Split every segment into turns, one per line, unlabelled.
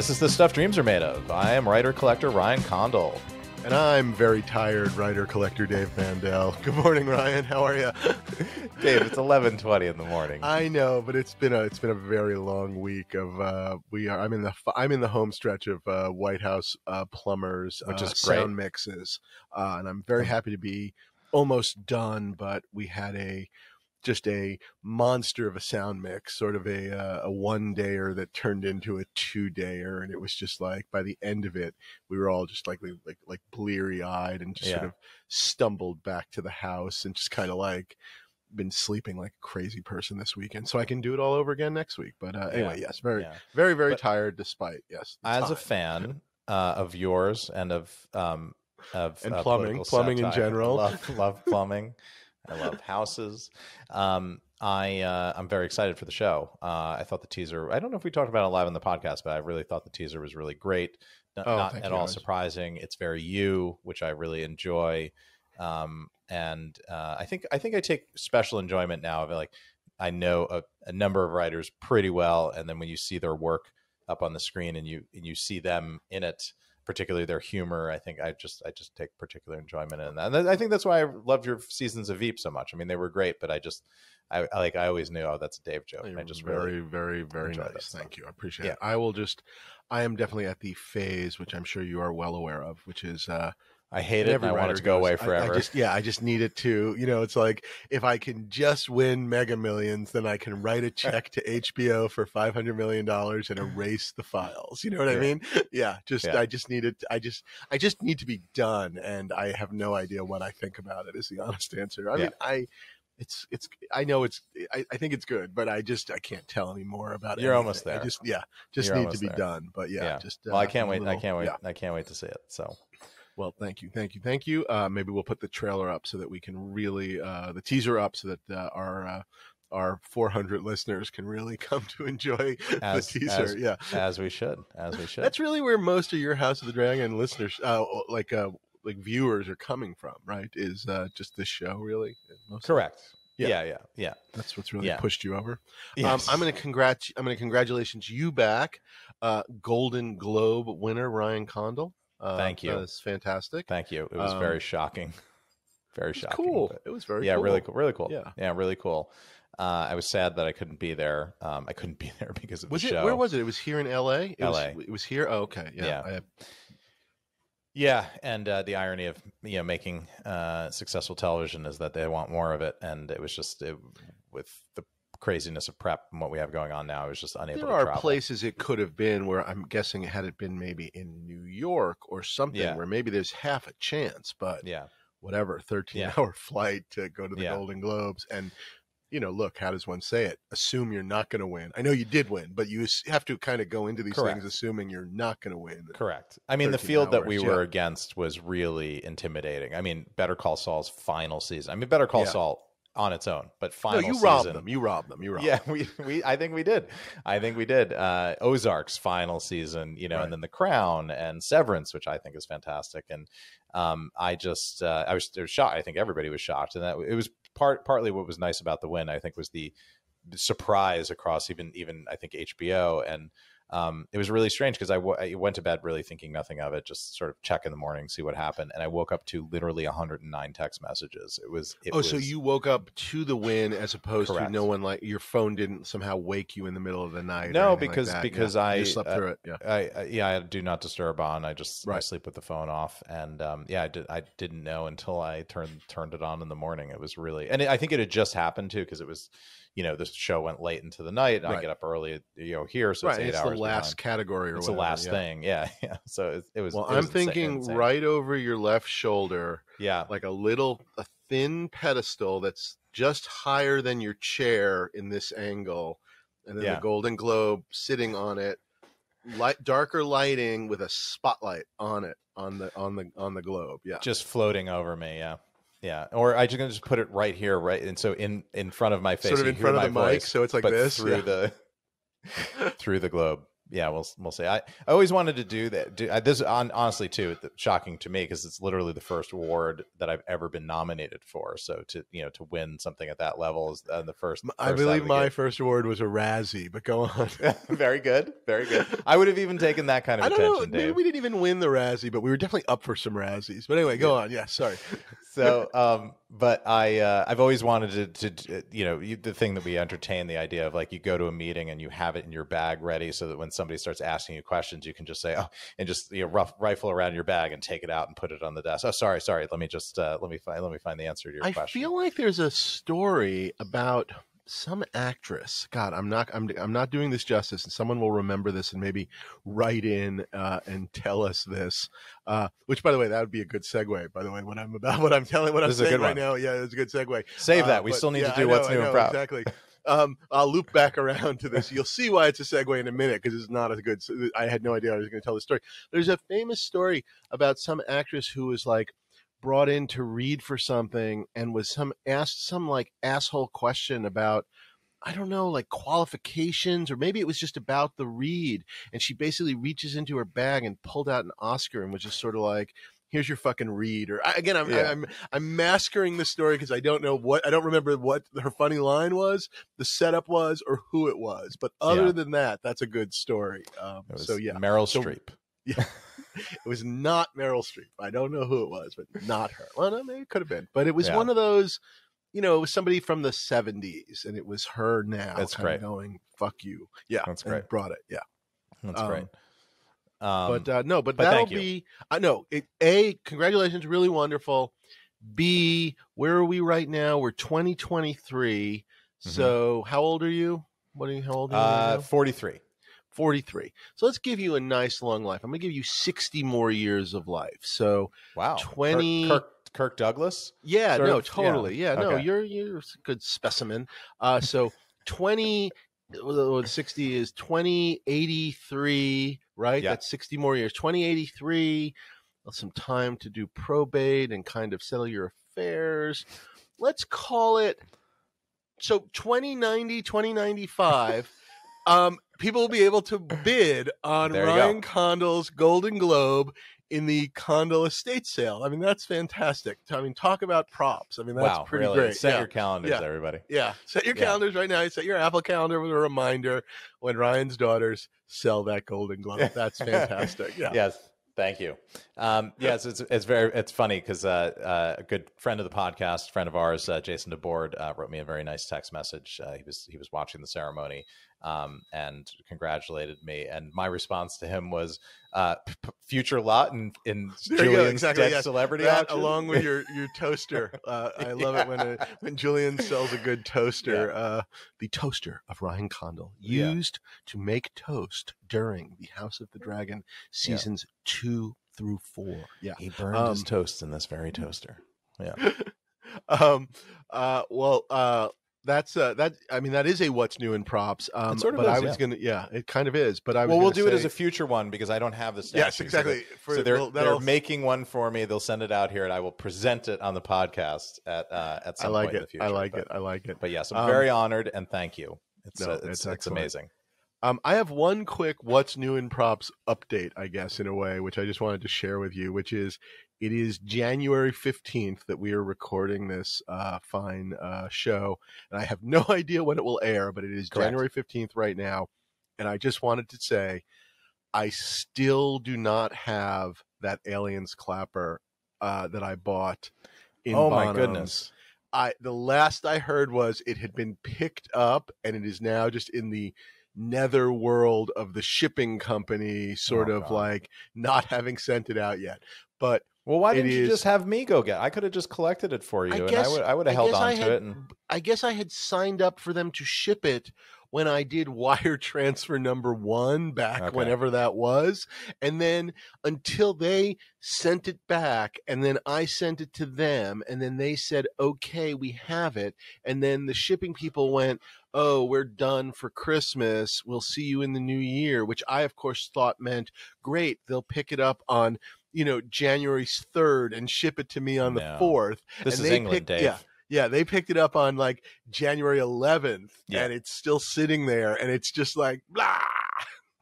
This is The Stuff Dreams Are Made Of. I am writer-collector Ryan Condal.
And I'm very tired writer-collector Dave Mandel. Good morning, Ryan. How are you?
Dave, it's 11:20 in the morning.
I know, but it's been a very long week of I'm in the home stretch of White House plumbers,
which is
sound mixes, and I'm very happy to be almost done. But we had just a monster of a sound mix, sort of a one-dayer that turned into a two-dayer, and it was just like by the end of it, we were all just like bleary-eyed and just sort of stumbled back to the house and just kind of like been sleeping like a crazy person this weekend, so I can do it all over again next week. But anyway, yes, very tired. Despite
as a fan of yours and of
plumbing in general,
love plumbing. I love houses. I'm very excited for the show. I thought the teaser, I don't know if we talked about it live on the podcast, but I really thought the teaser was really great. Not at all surprising. It's very you, which I really enjoy. And I think I take special enjoyment now of it. Like, I know a number of writers pretty well, and then when you see their work up on the screen and you see them in it, particularly their humor, I think I just take particular enjoyment in that. And I think that's why I loved your seasons of Veep so much. I mean, they were great, but I always knew, oh, that's a Dave joke.
You're
I just
very nice. Thank you. I appreciate it. I am definitely at the phase, which I'm sure you are well aware of, which is
I hate it and I want it to go away forever.
I just need it to, it's like, if I can just win Mega Millions, then I can write a check to HBO for $500 million and erase the files. You know what I mean? Yeah. I just need it. I just need to be done. And I have no idea what I think about it is the honest answer. I mean, I think it's good, but I can't tell any more about it.
You're almost there.
I just need to be done. But
well, I can't wait. I can't wait to see it. So.
Well, thank you. Maybe we'll put the trailer up so that we can really, the teaser up so that our 400 listeners can really come to enjoy the teaser.
As we should.
That's really where most of your House of the Dragon listeners, like viewers, are coming from, right? Is just this show really?
Correct. Yeah.
That's what's really pushed you over.
Yes.
I'm going to congratulations you back, Golden Globe winner Ryan Condal.
Thank you.
That's fantastic.
Thank you. It was very shocking. Very shocking.
Cool. It was very cool.
Really cool. Yeah, really cool. I was sad that I couldn't be there. I couldn't be there because of the show.
Where was it? It was here in LA?
LA.
It was here? Oh, okay.
Yeah. And the irony of making successful television is that they want more of it, and it was just with the craziness of prep and what we have going on now, I was just unable to travel.
There are places it could have been where I'm guessing had it been maybe in New York or something where maybe there's half a chance, but whatever, 13-hour flight to go to the Golden Globes. And, look, how does one say it? Assume you're not going to win. I know you did win, but you have to kind of go into these things assuming you're not going to win.
Correct. I mean, the field that we were against was really intimidating. I mean, Better Call Saul's final season. I mean, Better Call Saul on its own, but final season.
You robbed them.
Yeah, I think we did. Ozark's final season, and then The Crown and Severance, which I think is fantastic. And I was shocked. I think everybody was shocked, and that it was partly what was nice about the win. I think was the surprise across even I think HBO, and it was really strange because I went to bed really thinking nothing of it, just sort of check in the morning, see what happened. And I woke up to literally 109 text messages.
So you woke up to the win as opposed to no one, like your phone didn't somehow wake you in the middle of the night?
No, because I
you slept through it.
I had do not disturb on. I sleep with the phone off. And I didn't know until I turned it on in the morning. It was really, and I think it had just happened too, because it was, this show went late into the night. And I get up early, here. So it's 8 hours.
The last category, or
it's
whatever.
the last thing. Yeah. So it was.
Well, I'm thinking insane. Right over your left shoulder.
Yeah.
Like a thin pedestal that's just higher than your chair in this angle, and then the Golden Globe sitting on it. Darker lighting with a spotlight on it on the globe. Yeah.
Just floating over me. Yeah. Yeah, or I just put it right here, right, and so in front of my face,
sort of in front of the mic, so it's like this
through the globe. yeah, we'll see. I always wanted to do that. This honestly too, shocking to me because it's literally the first award that I've ever been nominated for. So to win something at that level is the first.
I believe my first award was a Razzie, but go on.
Very good, very good. I would have even taken that kind of attention.
I don't know. Maybe we didn't even win the Razzie, but we were definitely up for some Razzies. But anyway, go on. Yeah, sorry.
So, but I've always wanted to the thing that we entertain, the idea of like you go to a meeting and you have it in your bag ready so that when somebody starts asking you questions, you can just say, oh, and just rifle around your bag and take it out and put it on the desk. Oh, sorry. Let me just let me find the answer to your question.
I feel like there's a story about some actress. God, I'm not doing this justice, and someone will remember this and maybe write in and tell us this. Which, by the way, that would be a good segue. By the way, what I'm saying right now, yeah, it's a good segue.
Save that. We still need to do what's new and proud.
Exactly. I'll loop back around to this. You'll see why it's a segue in a minute because it's not as good. I had no idea I was going to tell the story. There's a famous story about some actress who was like brought in to read for something and was asked some like asshole question about, I don't know, like qualifications, or maybe it was just about the read. And she basically reaches into her bag and pulled out an Oscar and was just sort of like, here's your fucking read. Or I'm maskering the story because I don't remember what her funny line was, the setup was, or who it was. But other than that, that's a good story.
Meryl Streep.
Yeah. It was not Meryl Streep. I don't know who it was, but not her. Well, no, maybe it could have been. But it was one of those, it was somebody from the 70s, and it was her now.
That's great.
Going, fuck you. Yeah.
That's great.
Brought it. Yeah.
That's great.
But that'll be, A, congratulations, really wonderful. B, where are we right now? We're 2023. Mm-hmm. So how old are you? How old are you?
43.
43. So let's give you a nice long life. I'm going to give you 60 more years of life. So
wow,
20.
Kirk Douglas.
Yeah, no, totally. Yeah, no, okay. You're a good specimen. So 20. 60 is 2083, right? Yeah. That's 60 more years. 2083. Some time to do probate and kind of settle your affairs. Let's call it. So 2090, 2095. People will be able to bid on Ryan Condal's Golden Globe in the Condal estate sale. I mean, that's fantastic. I mean, talk about props. I mean, that's pretty great.
Set your calendars, everybody.
Yeah. Set your calendars right now. Set your Apple calendar with a reminder when Ryan's daughters sell that Golden Globe. That's fantastic. Yeah.
Yes. Thank you. Yes, it's funny because a good friend of the podcast, friend of ours, Jason DeBoard, wrote me a very nice text message. He was watching the ceremony and congratulated me, and my response to him was future lot in Julian's dead celebrity auction,
along with your toaster. I love it when Julian sells a good toaster. The toaster of Ryan Condal, used to make toast during the House of the Dragon seasons 2 through 4. Yeah,
he burned his toast in this very toaster. Yeah.
That's that. I mean, that is a what's new in props. It sort of is, I was gonna. Yeah, it kind of is. But
we'll do it as a future one because I don't have the statue.
Yes, exactly.
So they're making one for me. They'll send it out here, and I will present it on the podcast at some point in the future.
I like it.
But yes, I'm very honored, and thank you. It's amazing.
I have one quick what's new in props update, I guess, in a way, which I just wanted to share with you, which is it is January 15th that we are recording this fine show. And I have no idea when it will air, but it is correct. January 15th right now. And I just wanted to say, I still do not have that Aliens clapper that I bought in Bonhams.
My goodness.
The last I heard was it had been picked up and it is now just in the nether world of the shipping company, sort of like not having sent it out yet. But
why didn't you just have me go get? I could have just collected it for you, I would have held on to it.
I guess I had signed up for them to ship it when I did wire transfer number 1 back whenever that was, and then until they sent it back, and then I sent it to them, and then they said, "Okay, we have it," and then the shipping people went, "Oh, we're done for Christmas. We'll see you in the new year," which I, of course, thought meant, great, they'll pick it up on January 3rd and ship it to me on the 4th.
This is England, Dave.
Yeah, they picked it up on like January 11th, and it's still sitting there, and it's just like, blah.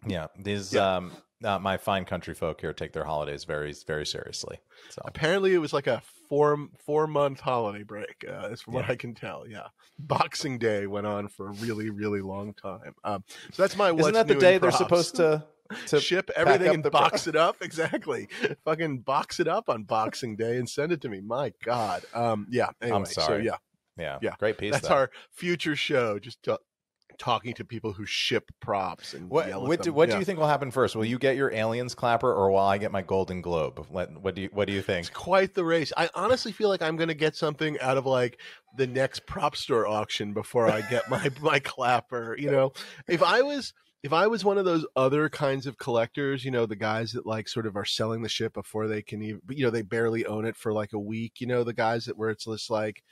Yeah, these my fine country folk here take their holidays very, very seriously. So
apparently, it was like a 4-month holiday break. Is from what I can tell. Yeah, Boxing Day went on for a really, really long time. So that's my.
Isn't that the day they're supposed to
ship everything and box it up? Exactly. Fucking box it up on Boxing Day and send it to me. My God. Yeah. Anyway,
I'm sorry.
So
yeah. Great piece.
That's our future show. Just talking to people who ship props and
what do you think will happen first? Will you get your Aliens clapper, or will I get my Golden Globe? What do you think?
It's quite the race. I honestly feel like I'm going to get something out of like the next prop store auction before I get my clapper. You know, if I was one of those other kinds of collectors, you know, the guys that like sort of are selling the ship before they can even, you know, they barely own it for like a week. You know, the guys that where it's just like.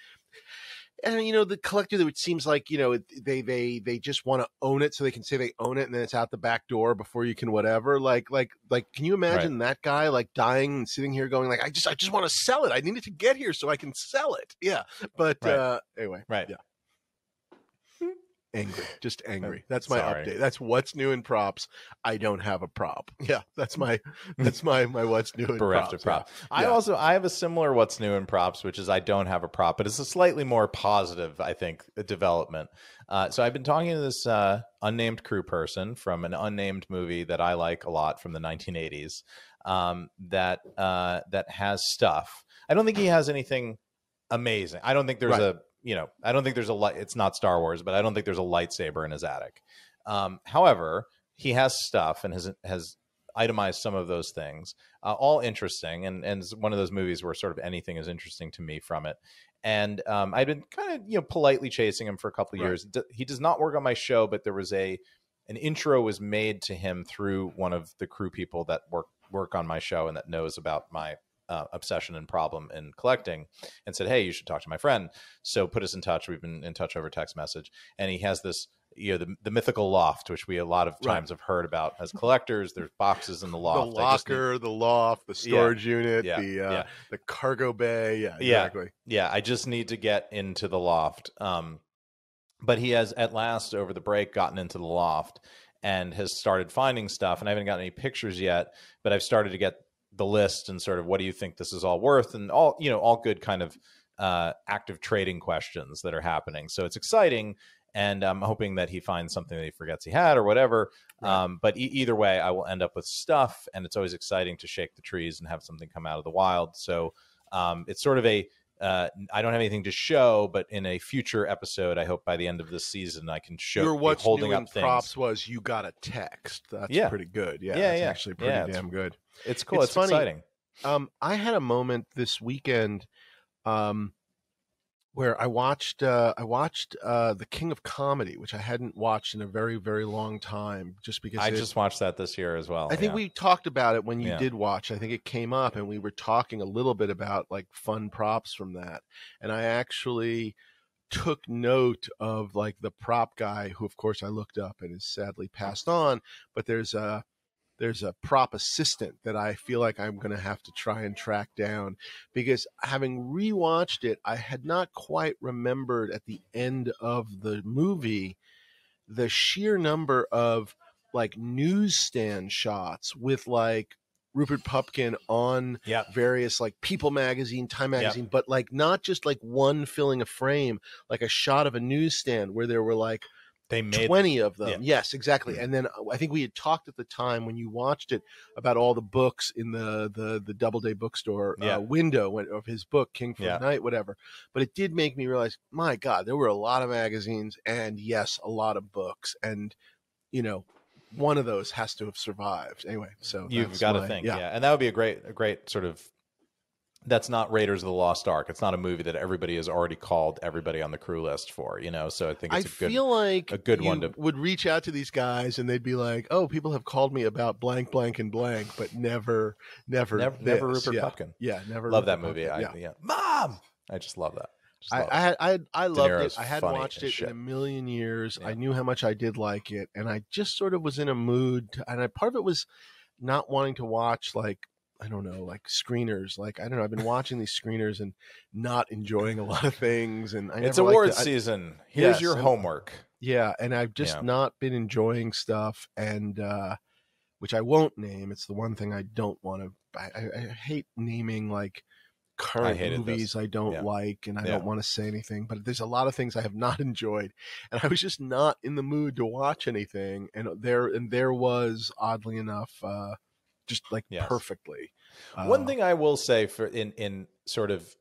And, you know, the collector that it seems like, you know, they just want to own it so they can say they own it and then it's out the back door before you can whatever. Like, can you imagine that guy like dying and sitting here going like, I just want to sell it. I need it to get here so I can sell it. Yeah. But anyway.
Right.
Yeah. Angry, just angry. That's my update. That's what's new in props. I don't have a prop. Yeah, that's my what's new in props.
Prop. Yeah. I have a similar what's new in props, which is I don't have a prop, but it's a slightly more positive, I think, development. So I've been talking to this unnamed crew person from an unnamed movie that I like a lot from the 1980s that has stuff. I don't think he has anything amazing. I don't think there's I don't think there's it's not Star Wars, but I don't think there's a lightsaber in his attic. However, he has stuff and has itemized some of those things, all interesting. And it's one of those movies where sort of anything is interesting to me from it. And I've been kind of, politely chasing him for a couple of years. He does not work on my show, but there was an intro was made to him through one of the crew people that work on my show and that knows about my obsession and problem in collecting, and said, hey, you should talk to my friend. So put us in touch. We've been in touch over text message, and he has this, the mythical loft, which we a lot of times have heard about as collectors. There's boxes in the loft,
the locker, the loft, the storage unit, the cargo bay. Yeah, exactly.
Yeah, I just need to get into the loft. But he has at last over the break gotten into the loft and has started finding stuff, and I haven't gotten any pictures yet, but I've started to get the list and sort of what do you think this is all worth, and all good kind of active trading questions that are happening. So it's exciting, and I'm hoping that he finds something that he forgets he had or whatever. But either way, I will end up with stuff, and it's always exciting to shake the trees and have something come out of the wild. So it's sort of I don't have anything to show, but in a future episode, I hope by the end of this season, I can show
what's
holding
new
up
in
things.
Props was you got a text. That's pretty good. Yeah, that's actually pretty damn good.
It's cool. It's funny. Exciting.
I had a moment this weekend where I watched The King of Comedy, which I hadn't watched in a very, very long time, just because
I just watched that this year as well.
I think we talked about it when you did watch. I think it came up, and we were talking a little bit about like fun props from that. And I actually took note of like the prop guy, who of course I looked up and is sadly passed on. But there's a prop assistant that I feel like I'm going to have to try and track down, because having rewatched it, I had not quite remembered at the end of the movie the sheer number of like newsstand shots with like Rupert Pupkin on various like People magazine, Time magazine, but like not just like one filling a frame, like a shot of a newsstand where there were like
they made
20 of them. Yes, exactly. And then I think we had talked at the time when you watched it about all the books in the Doubleday bookstore window of his book, King for the Night, whatever. But it did make me realize, my God, there were a lot of magazines and yes, a lot of books. And, one of those has to have survived. Anyway, so
you've got to think. And that would be a great sort of, that's not Raiders of the Lost Ark. It's not a movie that everybody has already called everybody on the crew list for, So I think it's a good one to
would reach out to these guys and they'd be like, "Oh, people have called me about blank, blank, and blank, but never
Rupert Pupkin."
Yeah, never.
Love that movie. Mom, I just love that.
I loved it. I hadn't watched it in a million years. I knew how much I did like it, and I just sort of was in a mood. And part of it was not wanting to watch like, I don't know, like screeners. Like, I don't know. I've been watching these screeners and not enjoying a lot of things. And
it's awards season. Here's your homework.
Yeah, and I've just not been enjoying stuff, and which I won't name. It's the one thing I don't want to. I hate naming like current movies I don't like, and I don't want to say anything. But there's a lot of things I have not enjoyed, and I was just not in the mood to watch anything. And there was, oddly enough, just like perfectly.
One thing I will say for in sort of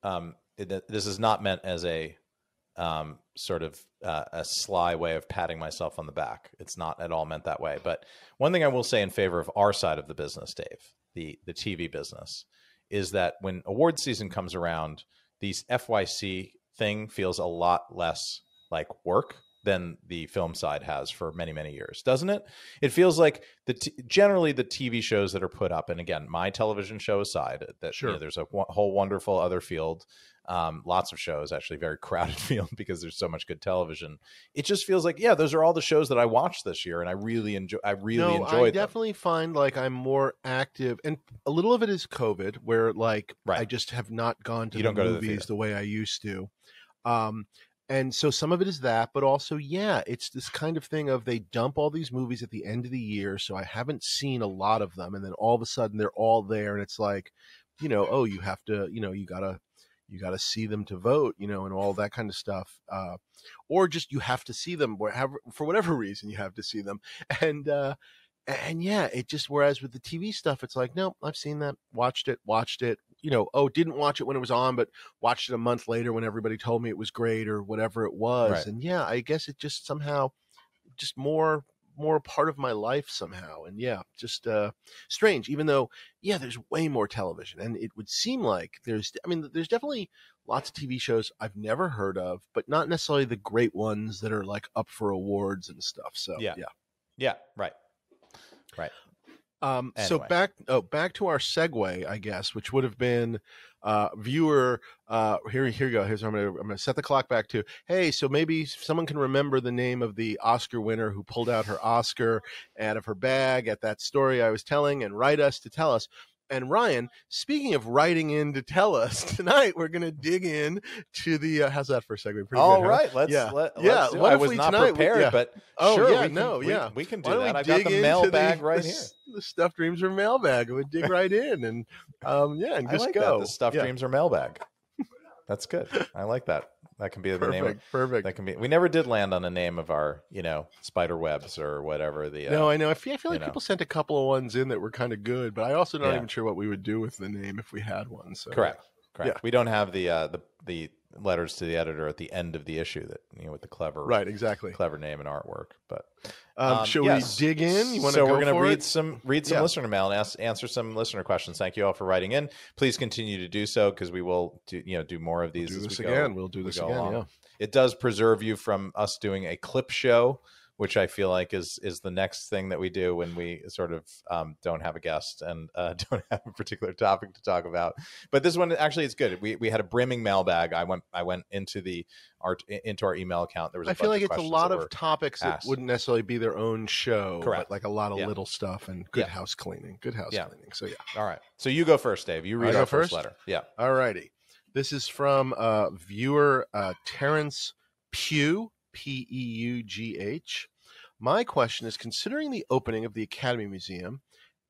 this is not meant as a sort of a sly way of patting myself on the back. It's not at all meant that way. But one thing I will say in favor of our side of the business, Dave, the TV business, is that when award season comes around, these FYC thing feels a lot less like work than the film side has for many, many years, doesn't it? It feels like generally the TV shows that are put up, and again, my television show aside, that there's a whole wonderful other field, lots of shows, actually very crowded field because there's so much good television. It just feels like, those are all the shows that I watched this year, and I really enjoyed
I definitely find like I'm more active, and a little of it is COVID, where like I just have not gone to the movies the way I used to. And so some of it is that, but also, it's this kind of thing of they dump all these movies at the end of the year. So I haven't seen a lot of them. And then all of a sudden they're all there. And it's like, you have to, you gotta see them to vote, and all that kind of stuff. Or just, you have to see them for whatever reason you have to see them. And it just, whereas with the TV stuff, it's like, no, I've seen that, watched it, didn't watch it when it was on, but watched it a month later when everybody told me it was great or whatever it was. Right. And I guess it just somehow just more part of my life somehow. And just strange, even though, there's way more television, and it would seem like there's definitely lots of TV shows I've never heard of, but not necessarily the great ones that are like up for awards and stuff. So,
right.
Anyway. So back to our segue, I guess, which would have been viewer. Here you go. Here's I'm gonna set the clock back to. Hey, so maybe someone can remember the name of the Oscar winner who pulled out her Oscar out of her bag at that story I was telling, and write us to tell us. And Ryan, speaking of writing in to tell us, tonight we're going to dig in to the. How's that for a segue?
All good, right, huh? Let's do it. I was not prepared, but sure, we can do that. I got the mailbag right here.
The Stuffed Dreams or mailbag. We dig right in and and just go.
The Stuffed Dreams or mailbag. That's good. I like that. That can be the name.
Perfect.
That can be. We never did land on a name of our, spider webs or whatever.
No, I know. I feel like people sent a couple of ones in that were kind of good, but I also not even sure what we would do with the name if we had one. So
correct. Yeah. We don't have the letters to the editor at the end of the issue that with the clever clever name and artwork. But
shall we dig in? You want to
so we're going to read some listener mail and answer some listener questions. Thank you all for writing in. Please continue to do so, because we will do more of these.
We'll do this again. Yeah.
It does preserve you from us doing a clip show, which I feel like is the next thing that we do when we sort of don't have a guest and don't have a particular topic to talk about. But this one actually is good. We had a brimming mailbag. I went into our email account. There was.
I feel like it's a lot of topics that wouldn't necessarily be their own show. Correct. But like a lot of little stuff and good house cleaning. Good house cleaning. So
All right. So you go first, Dave. You read our first letter. Yeah.
All righty. This is from viewer Terrence Pugh. Peugh. My question is, considering the opening of the Academy Museum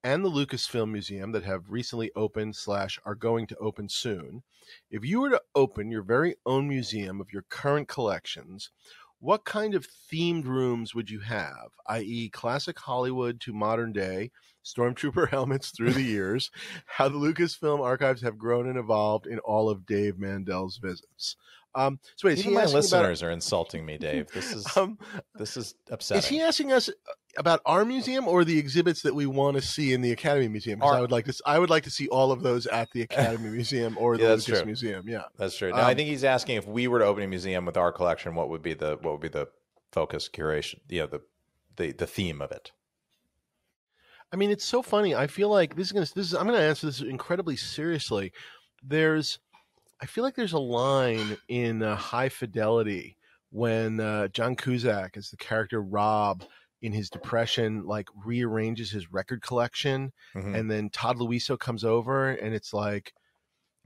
and the Lucasfilm Museum that have recently opened / are going to open soon, if you were to open your very own museum of your current collections, what kind of themed rooms would you have, i.e. classic Hollywood to modern day, stormtrooper helmets through the years, how the Lucasfilm archives have grown and evolved in all of Dave Mandel's visits? So wait,
even my listeners are insulting me, Dave. This is upsetting.
Is he asking us about our museum or the exhibits that we want to see in the Academy Museum? Because I would like to see all of those at the Academy Museum or the Lucas Museum. Yeah,
that's true. No, I think he's asking if we were to open a museum with our collection, what would be the focus, curation, the theme of it?
I mean, it's so funny. I feel like I'm going to answer this incredibly seriously. I feel like there's a line in High Fidelity when John Cusack, as the character Rob in his depression, like rearranges his record collection, and then Todd Luiso comes over and it's like,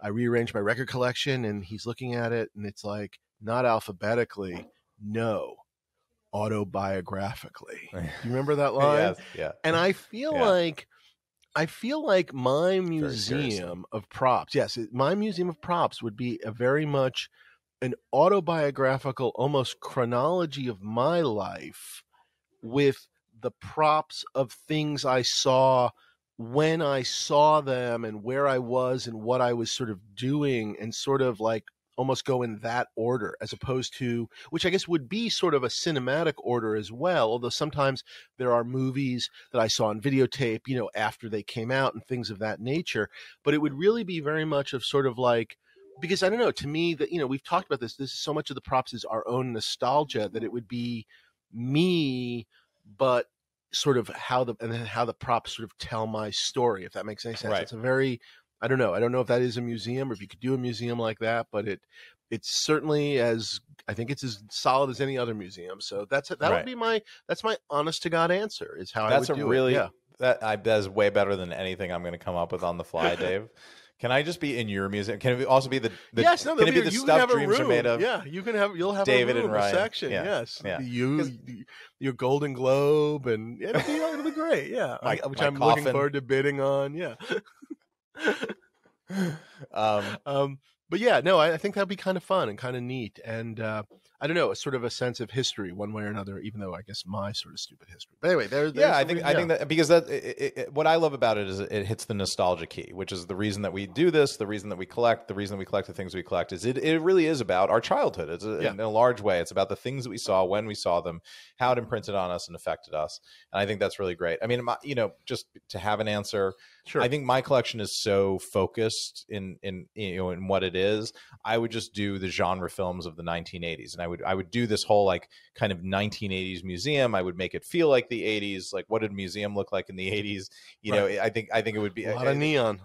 I rearranged my record collection, and he's looking at it and it's like, not alphabetically, no, autobiographically. Do you remember that line?
Yes, yeah.
And I feel like my museum of props, my museum of props would be a very much an autobiographical, almost chronology of my life with the props of things I saw when I saw them and where I was and what I was sort of doing, and sort of like almost go in that order, as opposed to, which I guess would be sort of a cinematic order as well, although sometimes there are movies that I saw on videotape, after they came out and things of that nature. But it would really be very much of sort of like, because I don't know, to me that, we've talked about this is so much of the props is our own nostalgia, that it would be me, but sort of how the props sort of tell my story, if that makes any sense. Right. It's a very, I don't know if that is a museum, or if you could do a museum like that, but it's certainly I think it's as solid as any other museum. So that would be my honest to God answer, is how I would do it. Yeah.
That is way better than anything I'm going to come up with on the fly, Dave. Can I just be in your museum? Can it also be the
yes? No,
can it be the stuff dreams are made of?
Yeah, you'll have
David
a room,
and Ryan.
A section. Yeah. Yes,
yeah.
Your Golden Globe, and it'll be great. Yeah, which I'm looking forward to bidding on. Yeah. But yeah, no, I think that'd be kind of fun and kind of neat, and I don't know, a sort of a sense of history one way or another, even though I guess my sort of stupid history. But anyway,
I think that, because what I love about it is it hits the nostalgia key, which is the reason that we do this, the reason that we collect the things we collect, is it really is about our childhood. It's in a large way. It's about the things that we saw when we saw them, how it imprinted on us and affected us. And I think that's really great. I mean, just to have an answer. Sure. I think my collection is so focused in what it is. I would just do the genre films of the 1980s, and I would do this whole like kind of 1980s museum. I would make it feel like the 80s. Like, what did a museum look like in the 80s? I think it would be
a lot of neon.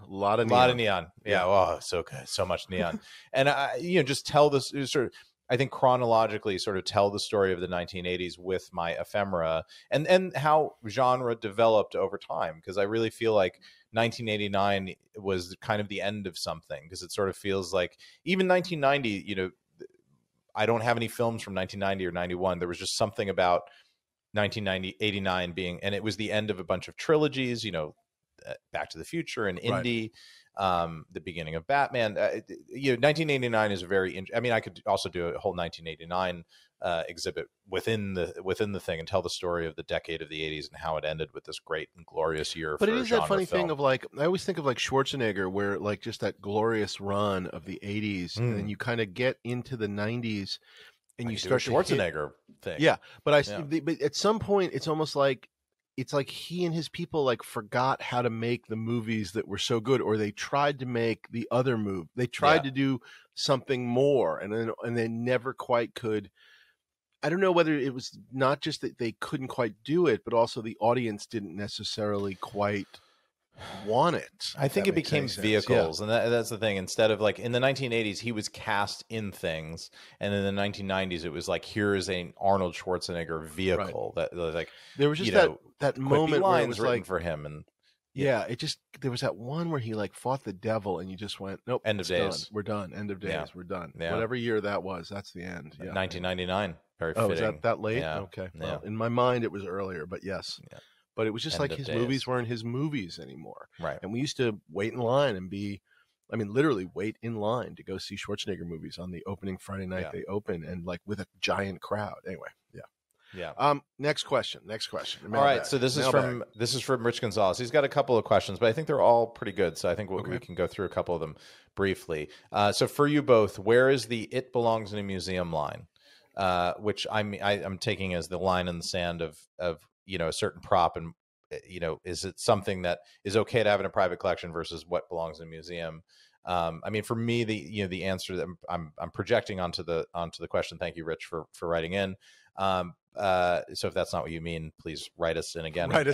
Yeah. Oh, so good. So much neon. And just tell this sort of, I think, chronologically sort of tell the story of the 1980s with my ephemera, and how genre developed over time. Because I really feel like 1989 was kind of the end of something, because it sort of feels like even 1990, I don't have any films from 1990 or 91. There was just something about 89 being, and it was the end of a bunch of trilogies, Back to the Future and Indy. Right. The beginning of Batman. 1989 is I could also do a whole 1989 exhibit within the thing and tell the story of the decade of the 80s and how it ended with this great and glorious year. But it is that funny thing
of like, I always think of like Schwarzenegger, where like just that glorious run of the 80s, and then you kind of get into the 90s and you start
Schwarzenegger thing.
Yeah, but but at some point it's almost like, it's like he and his people like forgot how to make the movies that were so good, or they tried to make the other move. They tried to do something more, and they never quite could. I don't know whether it was not just that they couldn't quite do it, but also the audience didn't necessarily quite want it.
I think it became vehicles, and that's the thing. Instead of like in the 1980s, he was cast in things, and in the 1990s, it was like, here is an Arnold Schwarzenegger vehicle that like
there was just that moment where it was like
for him, and
there was that one where he like fought the devil, and you just went, nope,
end of days,
done. We're done. End of days, we're done. Whatever year that was, that's the end.
1999, very fitting.
Is that late? Okay, well, in my mind it was earlier, but yes. But it was just like his movies weren't his movies anymore.
Right.
And we used to wait in line and literally wait in line to go see Schwarzenegger movies on the opening Friday night they open, and like with a giant crowd. Anyway,
yeah.
Next question.
All right. So this is from Rich Gonzalez. He's got a couple of questions, but I think they're all pretty good. So I think we can go through a couple of them briefly. So for you both, where is the "It Belongs in a Museum" line? Which I'm taking as the line in the sand of a certain prop, and is it something that is okay to have in a private collection versus what belongs in a museum? I mean, for me, the answer that I'm projecting onto the question. Thank you, Rich, for writing in. So if that's not what you mean, please write us in again.
And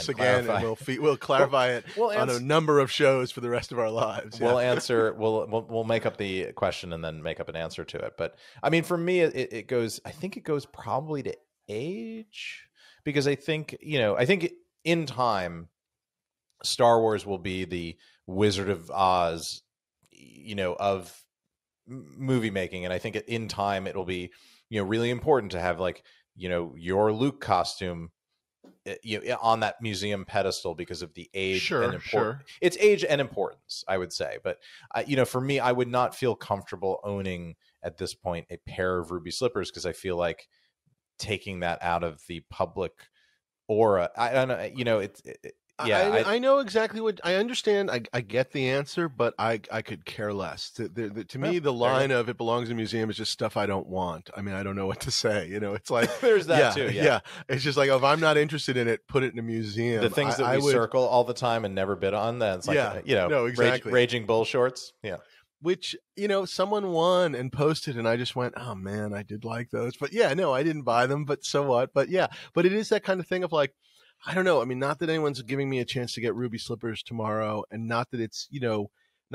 we'll clarify it on a number of shows for the rest of our lives.
We'll answer. We'll make up the question and then make up an answer to it. But I mean, for me, it goes. I think it goes probably to age, because I think in time, Star Wars will be the Wizard of Oz, of movie making, and I think in time it'll be really important to have like your Luke costume on that museum pedestal because of the age and importance. It's age and importance, I would say. But for me, I would not feel comfortable owning at this point a pair of ruby slippers, because I feel like taking that out of the public aura. I don't know.
I know exactly what I understand. I get the answer, but I could care less. To me, the line of "it belongs in a museum" is just stuff I don't want. I mean, I don't know what to say. It's like
there's that too. Yeah,
it's just like, if I'm not interested in it, put it in a museum.
The things that we circle all the time and never bid on. Then it's like
no, exactly.
Raging bull shorts. Yeah.
Which, someone won and posted, and I just went, oh man, I did like those. But yeah, no, I didn't buy them, but so what? But yeah, but it is that kind of thing of like, I don't know. I mean, not that anyone's giving me a chance to get ruby slippers tomorrow, and not that it's, not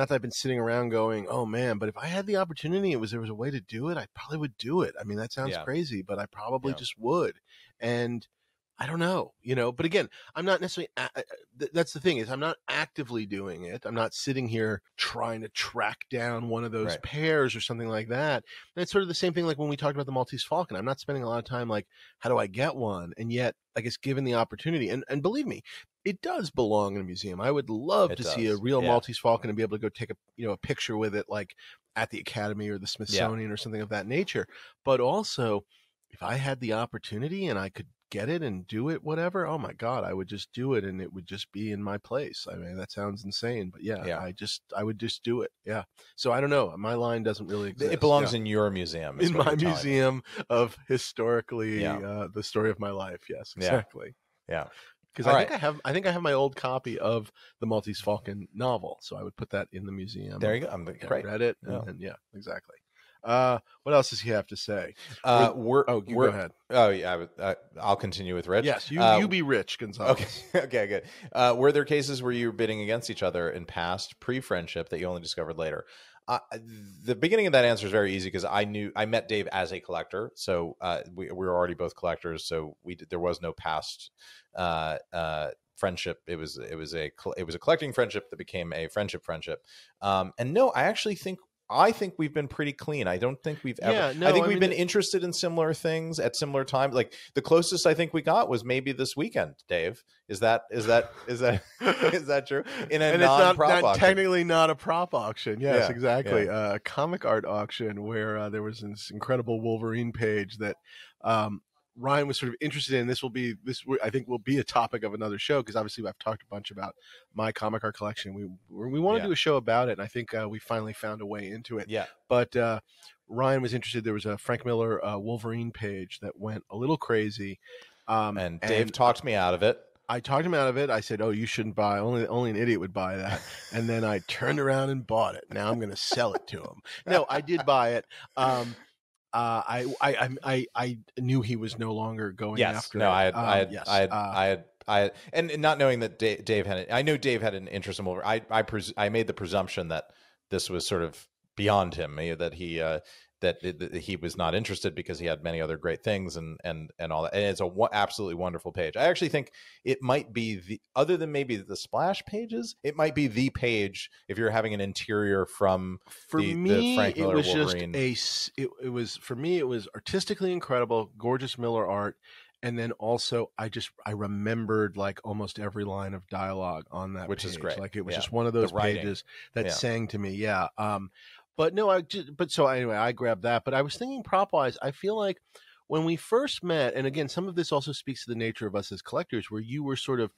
that I've been sitting around going, oh man, but if I had the opportunity, there was a way to do it, I probably would do it. I mean, that sounds crazy, but I probably just would. And I don't know, but again, I'm not necessarily, that's the thing, is I'm not actively doing it. I'm not sitting here trying to track down one of those pairs or something like that. And it's sort of the same thing like when we talked about the Maltese Falcon. I'm not spending a lot of time like, how do I get one? And yet, I guess, given the opportunity, and believe me, it does belong in a museum. I would love to see a real Maltese Falcon and be able to go take a picture with it, like at the Academy or the Smithsonian or something of that nature. But also, if I had the opportunity and I could get it and do it, whatever, oh my God, I would just do it, and it would just be in my place. I mean, that sounds insane, but I would just do it. Yeah. So I don't know. My line doesn't really exist.
It belongs in your museum.
In my museum of historically the story of my life. Yes, exactly.
Yeah.
Because I think I have my old copy of the Maltese Falcon novel, so I would put that in the musium.
There you go.
I read it, and exactly. What else does he have to say?
Go
ahead.
Oh yeah, I'll continue with Rich.
Yes, you be Rich, Gonzalez.
Okay, good. Were there cases where you were bidding against each other in past pre-friendship that you only discovered later? The beginning of that answer is very easy, because I met Dave as a collector, so we were already both collectors, so there was no past friendship. It was a collecting friendship that became a friendship. And no, I think we've been pretty clean. I don't think we've ever. I think we've been interested in similar things at similar times. Like the closest I think we got was maybe this weekend. Dave, is that is that true? In a non-prop auction.
Technically not a prop auction. Yes, exactly. A comic art auction where there was this incredible Wolverine page that Ryan was sort of interested in. This I think will be a topic of another show, because obviously I've talked a bunch about my comic art collection. We want to do a show about it, and I think we finally found a way into it.
Yeah.
But Ryan was interested. There was a Frank Miller Wolverine page that went a little crazy,
and Dave talked me out of it.
I talked him out of it. I said, "Oh, you shouldn't buy. Only an idiot would buy that." And then I turned around and bought it. Now I'm going to sell it to him. No, I did buy it. I knew he was no longer going after.
No, I had, and not knowing that Dave had, I knew Dave had an interest in Wolverine. I made the presumption that this was sort of beyond him, that he was not interested because he had many other great things and all that. And it's absolutely wonderful page. I actually think it might be other than maybe the splash pages, it might be the page if you're having an interior from the Frank Miller Wolverine.
It was artistically incredible, gorgeous Miller art. And then also, I remembered like almost every line of dialogue on that
which
page.
Is great.
Like it was just one of those pages that sang to me. Yeah. But no, so anyway, I grabbed that. But I was thinking prop-wise, I feel like when we first met, and again, some of this also speaks to the nature of us as collectors, where you were sort of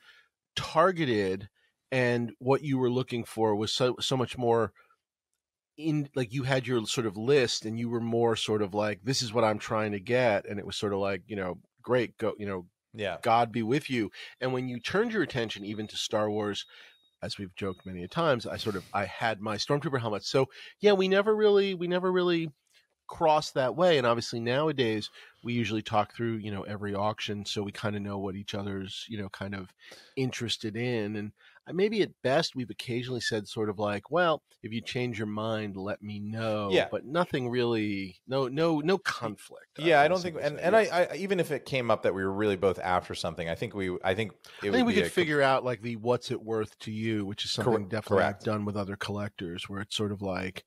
targeted, and what you were looking for was so much more in, like you had your sort of list, and you were more sort of like, this is what I'm trying to get, and it was sort of like, great, go, God be with you. And when you turned your attention even to Star Wars, as we've joked many a times, I had my Stormtrooper helmet. So yeah, we never really crossed that way. And obviously nowadays we usually talk through, every auction. So we kind of know what each other's, kind of interested in. And maybe at best we've occasionally said sort of like, well, if you change your mind, let me know.
Yeah.
But nothing really, no conflict.
Yeah, I don't think, and I even if it came up that we were really both after something, I think we could
figure out like the what's it worth to you, which is something definitely I've done with other collectors, where it's sort of like,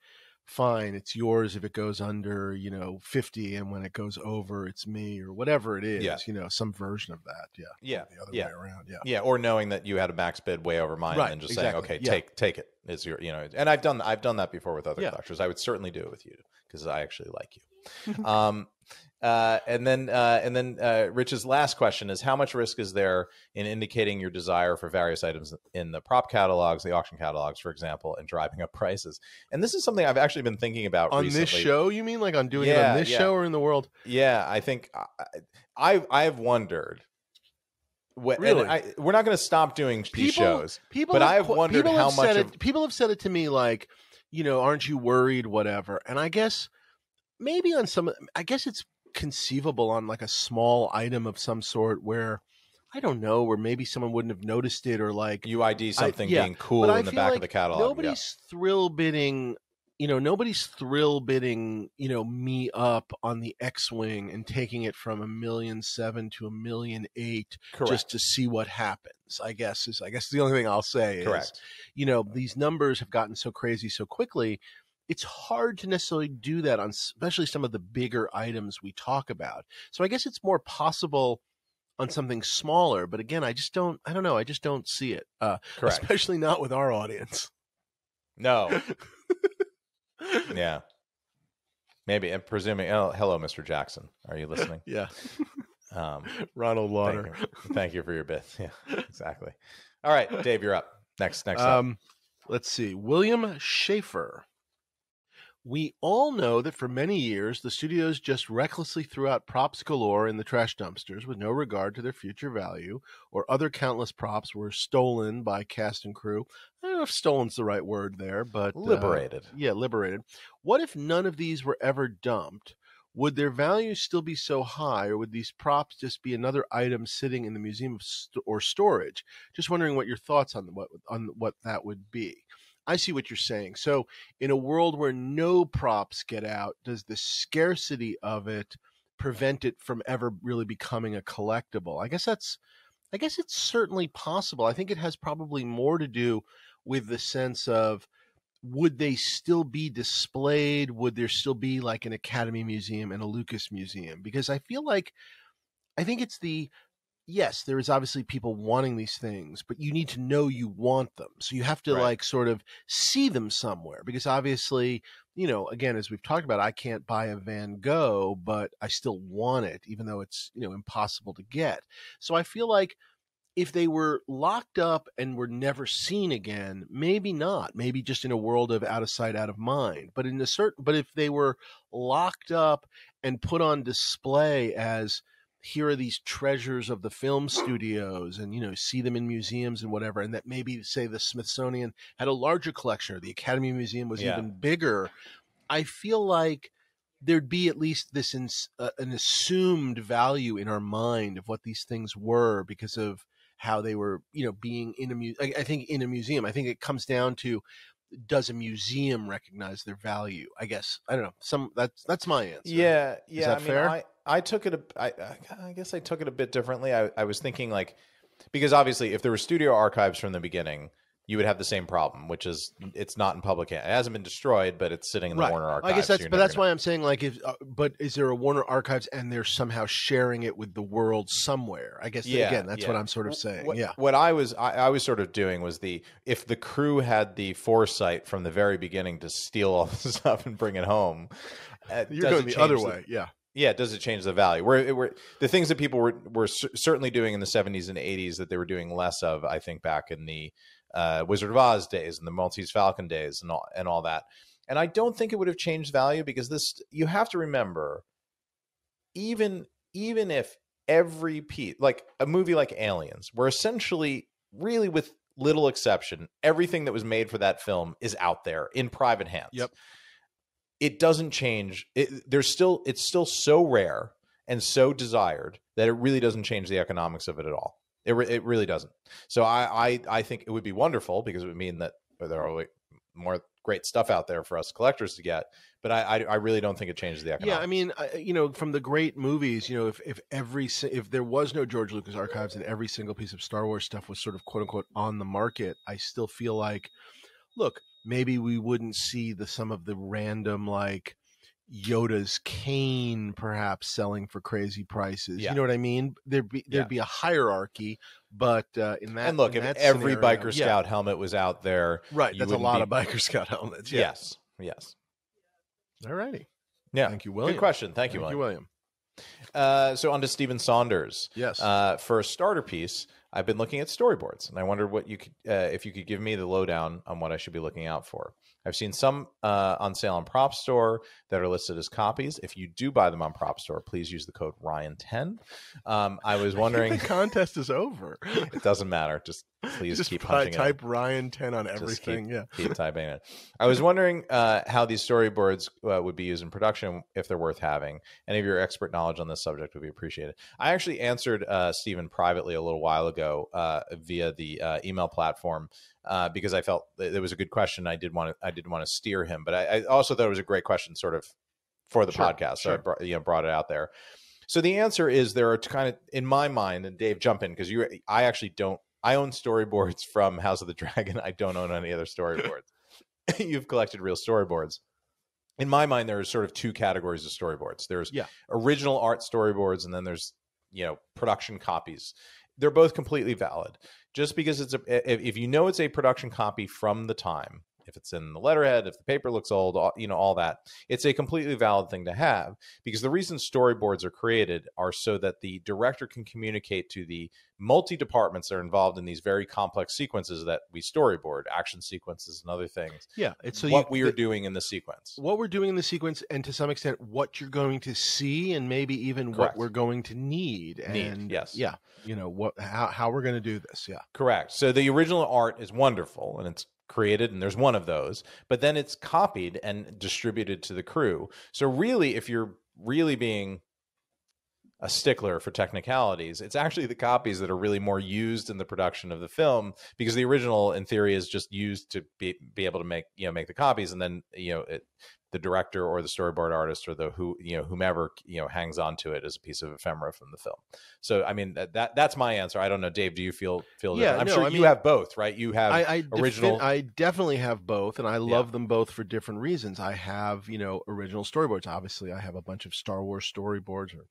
fine, it's yours if it goes under, 50, and when it goes over, it's me, or whatever it is, some version of that.
Yeah.
The other way around.
Yeah. Or knowing that you had a max bid way over mine,
right,
and just
exactly.
saying, okay, take it. It's your, and I've done that before with other collectors. I would certainly do it with you because I actually like you. And then Rich's last question is, how much risk is there in indicating your desire for various items in the prop catalogs, the auction catalogs, for example, and driving up prices? And this is something I've actually been thinking about
on
recently.
This show. You mean like on doing it on this show or in the world?
Yeah, I think I've wondered.
Really?
We're not going to stop doing these shows. But I've wondered how much
people have said it to me, like, aren't you worried, whatever. And I guess maybe on I guess it's conceivable on like a small item of some sort where, I don't know, where maybe someone wouldn't have noticed it, or like
UID something being cool in the back of the catalog.
Nobody's thrill bidding. Nobody's thrill bidding, me up on the X-Wing and taking it from 1,700,000 to 1,800,000 just to see what happens. I guess the only thing I'll say.
Correct.
Is, these numbers have gotten so crazy so quickly. It's hard to necessarily do that on especially some of the bigger items we talk about. So I guess it's more possible on something smaller. But again, I just don't see it. Especially not with our audience.
No. Yeah, maybe. And presuming, hello, Mr. Jackson, are you listening?
Yeah. Ronald Lauder.
Thank you for your bit. Yeah, exactly. All right, Dave, you're up. Next up.
Let's see. William Schaefer. We all know that for many years, the studios just recklessly threw out props galore in the trash dumpsters with no regard to their future value, or other countless props were stolen by cast and crew. I don't know if stolen's the right word there, but...
liberated.
Liberated. What if none of these were ever dumped? Would their value still be so high, or would these props just be another item sitting in the museum or storage? Just wondering what your thoughts on what that would be. I see what you're saying. So in a world where no props get out, does the scarcity of it prevent it from ever really becoming a collectible? I guess it's certainly possible. I think it has probably more to do with the sense of, would they still be displayed? Would there still be like an Academy Museum and a Lucas Museum? Because I think it's yes, there is obviously people wanting these things, but you need to know you want them. So you have to like sort of see them somewhere, because obviously, again, as we've talked about, I can't buy a Van Gogh, but I still want it, even though it's, impossible to get. So I feel like if they were locked up and were never seen again, maybe not, maybe just in a world of out of sight, out of mind. But but if they were locked up and put on display as, here are these treasures of the film studios, and, see them in museums and whatever, and that maybe, say, the Smithsonian had a larger collection, or the Academy Museum was even bigger, I feel like there'd be at least this an assumed value in our mind of what these things were because of how they were, being in a museum. I think in a museum, I think it comes down to, does a museum recognize their value? I guess, I don't know. That's my answer.
Yeah.
Is that fair?
I took it. I guess I took it a bit differently. I was thinking, like, because obviously, if there were studio archives from the beginning, you would have the same problem, which is it's not in public hand. It hasn't been destroyed, but it's sitting in the Warner Archives.
I guess that's why I'm saying, like, but is there a Warner Archives and they're somehow sharing it with the world somewhere? I guess again, that's what I'm sort of saying.
What I was sort of doing was, if the crew had the foresight from the very beginning to steal all this stuff and bring it home,
you're going the other way.
Yeah, does it change the value? Where the things that people were certainly doing in the 70s and 80s that they were doing less of, I think, back in the Wizard of Oz days and the Maltese Falcon days and all that. And I don't think it would have changed value, because you have to remember, even if every piece, like a movie like Aliens, where essentially, really with little exception, everything that was made for that film is out there in private hands.
Yep.
It doesn't change. It's still so rare and so desired that it really doesn't change the economics of it at all. It really doesn't. So I think it would be wonderful, because it would mean that there are more great stuff out there for us collectors to get. But I really don't think it changes the economics.
Yeah, I mean, from the great movies, if there was no George Lucas Archives and every single piece of Star Wars stuff was sort of quote unquote on the market, I still feel like, look, maybe we wouldn't see some of the random like Yoda's cane perhaps selling for crazy prices.
Yeah.
You know what I mean? There'd be a hierarchy, but in that,
and look,
in
if
that
every
scenario,
Biker Scout helmet was out there,
right? That's a lot
be...
of Biker Scout helmets. Yeah.
Yes. Yes.
All righty.
Yeah.
Thank you, William.
Good question. Thank you, William. So on to Stephen Saunders.
Yes.
For a starter piece, I've been looking at storyboards, and I wondered what you could, if you could give me the lowdown on what I should be looking out for. I've seen some on sale on Prop Store that are listed as copies. If you do buy them on Prop Store, please use the code Ryan10. I was wondering.
I think the contest is over.
It doesn't matter. Just please keep punching
type Ryan10 on everything.
Keep typing it. I was wondering how these storyboards would be used in production, if they're worth having. Any of your expert knowledge on this subject would be appreciated. I actually answered Stephen privately a little while ago via the email platform because I felt it was a good question. I didn't want to steer him, but I also thought it was a great question, sort of for the podcast. So I brought it out there. So the answer is there are kind of, in my mind, and Dave, jump in because I actually don't. I own storyboards from House of the Dragon. I don't own any other storyboards. You've collected real storyboards. In my mind, there are sort of two categories of storyboards. There's original art storyboards, and then there's production copies. They're both completely valid. Just because if you know it's a production copy from the time, if it's in the letterhead, if the paper looks old, all that, it's a completely valid thing to have, because the reason storyboards are created are so that the director can communicate to the multi-departments that are involved in these very complex sequences that we storyboard, action sequences and other things.
Yeah. It's
we are doing in the sequence.
What we're doing in the sequence, and to some extent, what you're going to see, and maybe even what we're going to need. And
yes.
Yeah. How we're going to do this. Yeah.
Correct. So the original art is wonderful, and it's created, and there's one of those, but then it's copied and distributed to the crew. So really, if you're really being a stickler for technicalities, it's actually the copies that are really more used in the production of the film, because the original, in theory, is just used to be able to make the copies, and then the director or the storyboard artist or whomever hangs on to it as a piece of ephemera from the film. So I mean that's my answer. I don't know, Dave. Do you feel different? I'm sure you have both, right? You have original.
I definitely have both, and I love them both for different reasons. I have original storyboards. Obviously, I have a bunch of Star Wars storyboards, or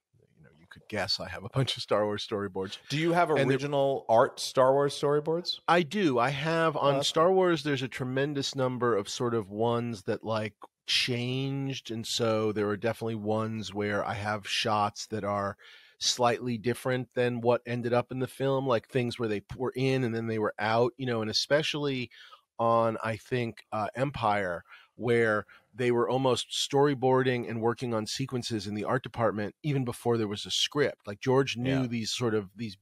you could guess I have a bunch of Star Wars storyboards.
Do you have original art Star Wars storyboards?
I do. I have on Star Wars. There's a tremendous number of sort of ones that changed, and so there are definitely ones where I have shots that are slightly different than what ended up in the film, like things where they were in and then they were out, and especially on I think Empire, where they were almost storyboarding and working on sequences in the art department even before there was a script. Like George knew these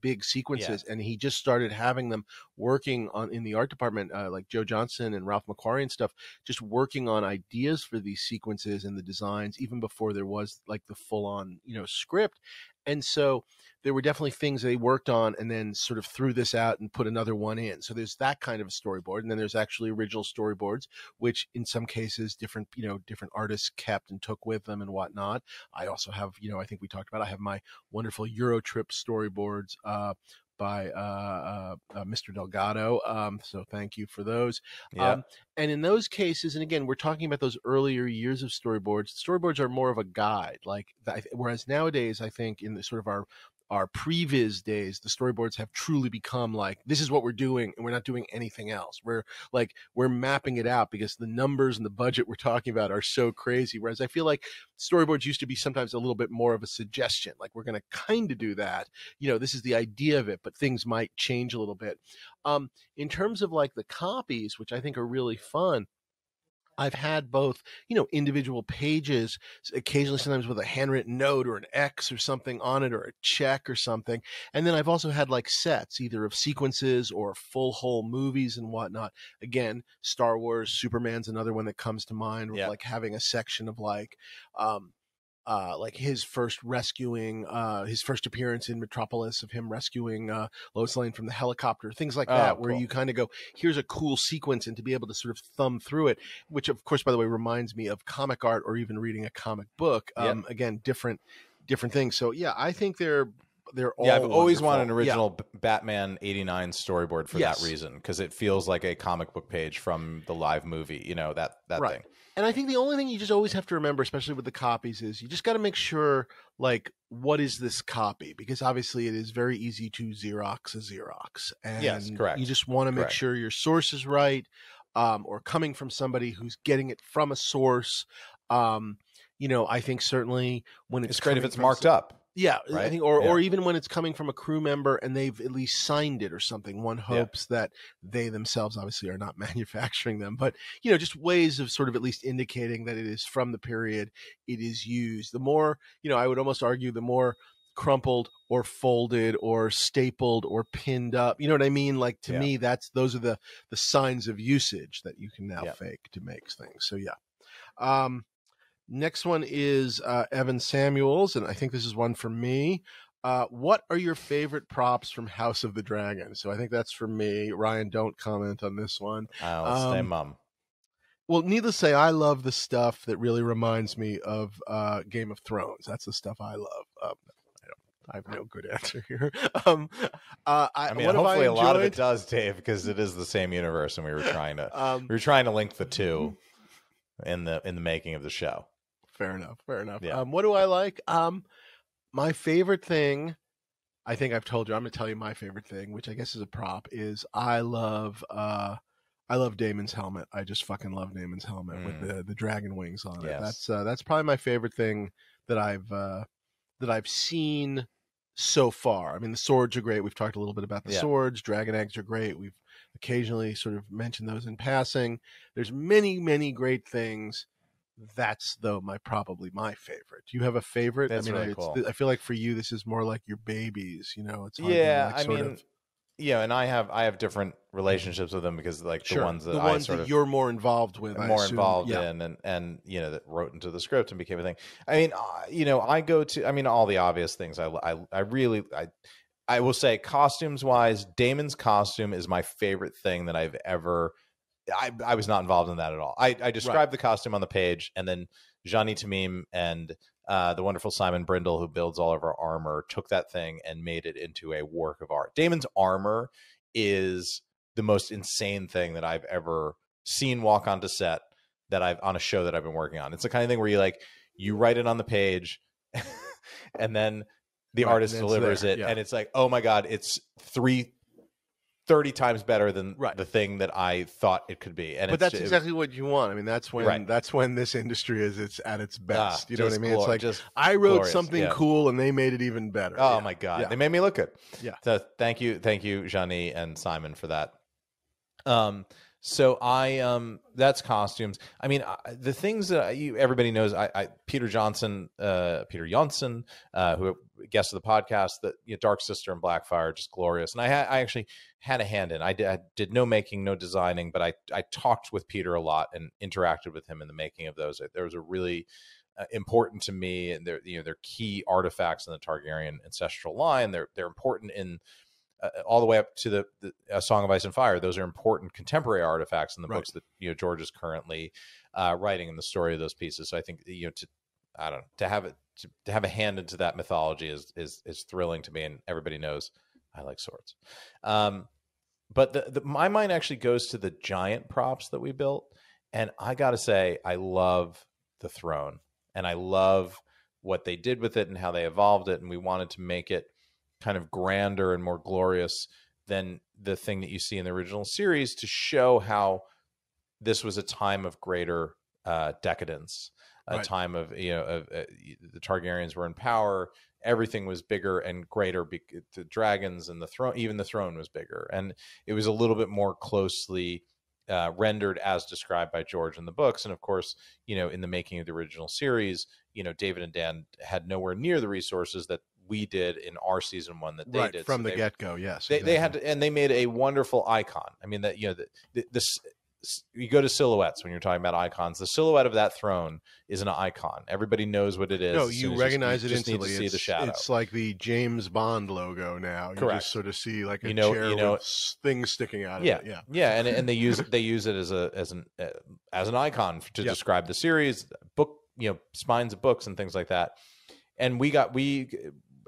big sequences, and he just started having them working on in the art department, like Joe Johnson and Ralph McQuarrie and stuff, just working on ideas for these sequences and the designs even before there was like the full on script. And so there were definitely things they worked on and then sort of threw this out and put another one in. So there's that kind of a storyboard. And then there's actually original storyboards, which in some cases different artists kept and took with them and whatnot. I also have, I think we talked about, I have my wonderful Eurotrip storyboards by Mr. Delgado. So thank you for those. And in those cases, and again, we're talking about those earlier years of storyboards. Storyboards are more of a guide, whereas nowadays, I think in the sort of our previs days, the storyboards have truly become like, this is what we're doing, and we're not doing anything else. We're mapping it out because the numbers and the budget we're talking about are so crazy. Whereas I feel like storyboards used to be sometimes a little bit more of a suggestion, like we're going to kind of do that. This is the idea of it, but things might change a little bit. In terms of like the copies, which I think are really fun, I've had both, individual pages, occasionally sometimes with a handwritten note or an X or something on it or a check or something. And then I've also had like sets, either of sequences or full whole movies and whatnot. Again, Star Wars, Superman's another one that comes to mind, with like having a section of like his first his first appearance in Metropolis, of him rescuing Lois Lane from the helicopter, things like that, where you kind of go, here's a cool sequence, and to be able to sort of thumb through it, which of course, by the way, reminds me of comic art or even reading a comic book. Again, different things. So yeah, I think they're all
I've always wanted an original Batman '89 storyboard for that reason, because it feels like a comic book page from the live movie. You know, that thing.
And I think the only thing you just always have to remember, especially with the copies, is you just got to make sure, like, what is this copy? Because obviously it is very easy to Xerox a Xerox. And
yes, correct.
You just want to make sure your source is right, or coming from somebody who's getting it from a source. You know, I think certainly when it's
great if it's marked up.
Yeah,
right?
I think, or even when it's coming from a crew member and they've at least signed it or something. One hopes that they themselves obviously are not manufacturing them, but you know, just ways of sort of at least indicating that it is from the period it is used. The more, you know, I would almost argue the more crumpled or folded or stapled or pinned up, you know what I mean? Like to me, those are the signs of usage that you can now fake to make things. So next one is Evan Samuels, and I think this is one for me. What are your favorite props from House of the Dragon? So I think that's for me. Ryan, don't comment on this one.
I'll stay mum.
Well, needless to say, I love the stuff that really reminds me of Game of Thrones. That's the stuff I love. I have no good answer here.
I mean, hopefully a lot of it does, Dave, because it is the same universe, and we were trying to link the two in the making of the show.
Fair enough.
Yeah.
What do I like? My favorite thing, I think I've told you, I'm going to tell you my favorite thing, which I guess is a prop, is I love Daemon's helmet. I just fucking love Daemon's helmet with the dragon wings on it. That's probably my favorite thing that I've seen so far. I mean, the swords are great. We've talked a little bit about the swords. Dragon eggs are great. We've occasionally sort of mentioned those in passing. There's many, many great things. That's probably my favorite. Do you have a favorite?
That's really cool.
I feel like for you, this is more like your babies. You know, it's hard
and I have different relationships with them because the ones that
you're more involved with,
involved in, and you know, that wrote into the script and became a thing. I mean, you know, I go to, I mean, all the obvious things. I will say, costumes wise, Daemon's costume is my favorite thing that I've ever. I was not involved in that at all. I described the costume on the page, and then Johnny Tamim and the wonderful Simon Brindle, who builds all of our armor, took that thing and made it into a work of art. Daemon's armor is the most insane thing that I've ever seen walk onto set on a show that I've been working on. It's the kind of thing where you write it on the page and then the artist delivers it. And it's like, oh my God, it's 30 times better than the thing that I thought it could be.
But that's exactly what you want. I mean, that's when this industry is at its best. You know what I mean? It's like, I wrote something cool and they made it even better.
Oh my God. They made me look good.
Yeah.
So thank you, Johnny and Simon, for that. So that's costumes. I mean, the things that everybody knows, Peter Johnson, who guest of the podcast, that Dark Sister and Blackfire, just glorious. And I actually had a hand in. I did no making, no designing, but I talked with Peter a lot and interacted with him in the making of those. There was a really important to me, and they're key artifacts in the Targaryen ancestral line. They're important in. All the way up to the Song of Ice and Fire. Those are important contemporary artifacts in the books that George is currently writing in the story of those pieces. So I think to have a hand into that mythology is thrilling to me, and everybody knows I like swords. But my mind actually goes to the giant props that we built, and I got to say I love the throne, and I love what they did with it and how they evolved it, and we wanted to make it kind of grander and more glorious than the thing that you see in the original series, to show how this was a time of greater decadence, a time of the Targaryens were in power, everything was bigger and greater. The dragons and the throne, even the throne, was bigger, and it was a little bit more closely rendered as described by George in the books. And of course, in the making of the original series, David and Dan had nowhere near the resources that we did in our season one that they did
from the get-go. Yes,
they had to, and they made a wonderful icon. I mean, that this, you go to silhouettes when you're talking about icons. The silhouette of that throne is an icon. Everybody knows what it is.
No, you recognize it instantly.
Need to see the shadow.
It's like the James Bond logo now. You
Correct.
just sort of see like a chair with things sticking out of it.
Yeah, and they use it as an icon to describe the series, book, spines of books and things like that. And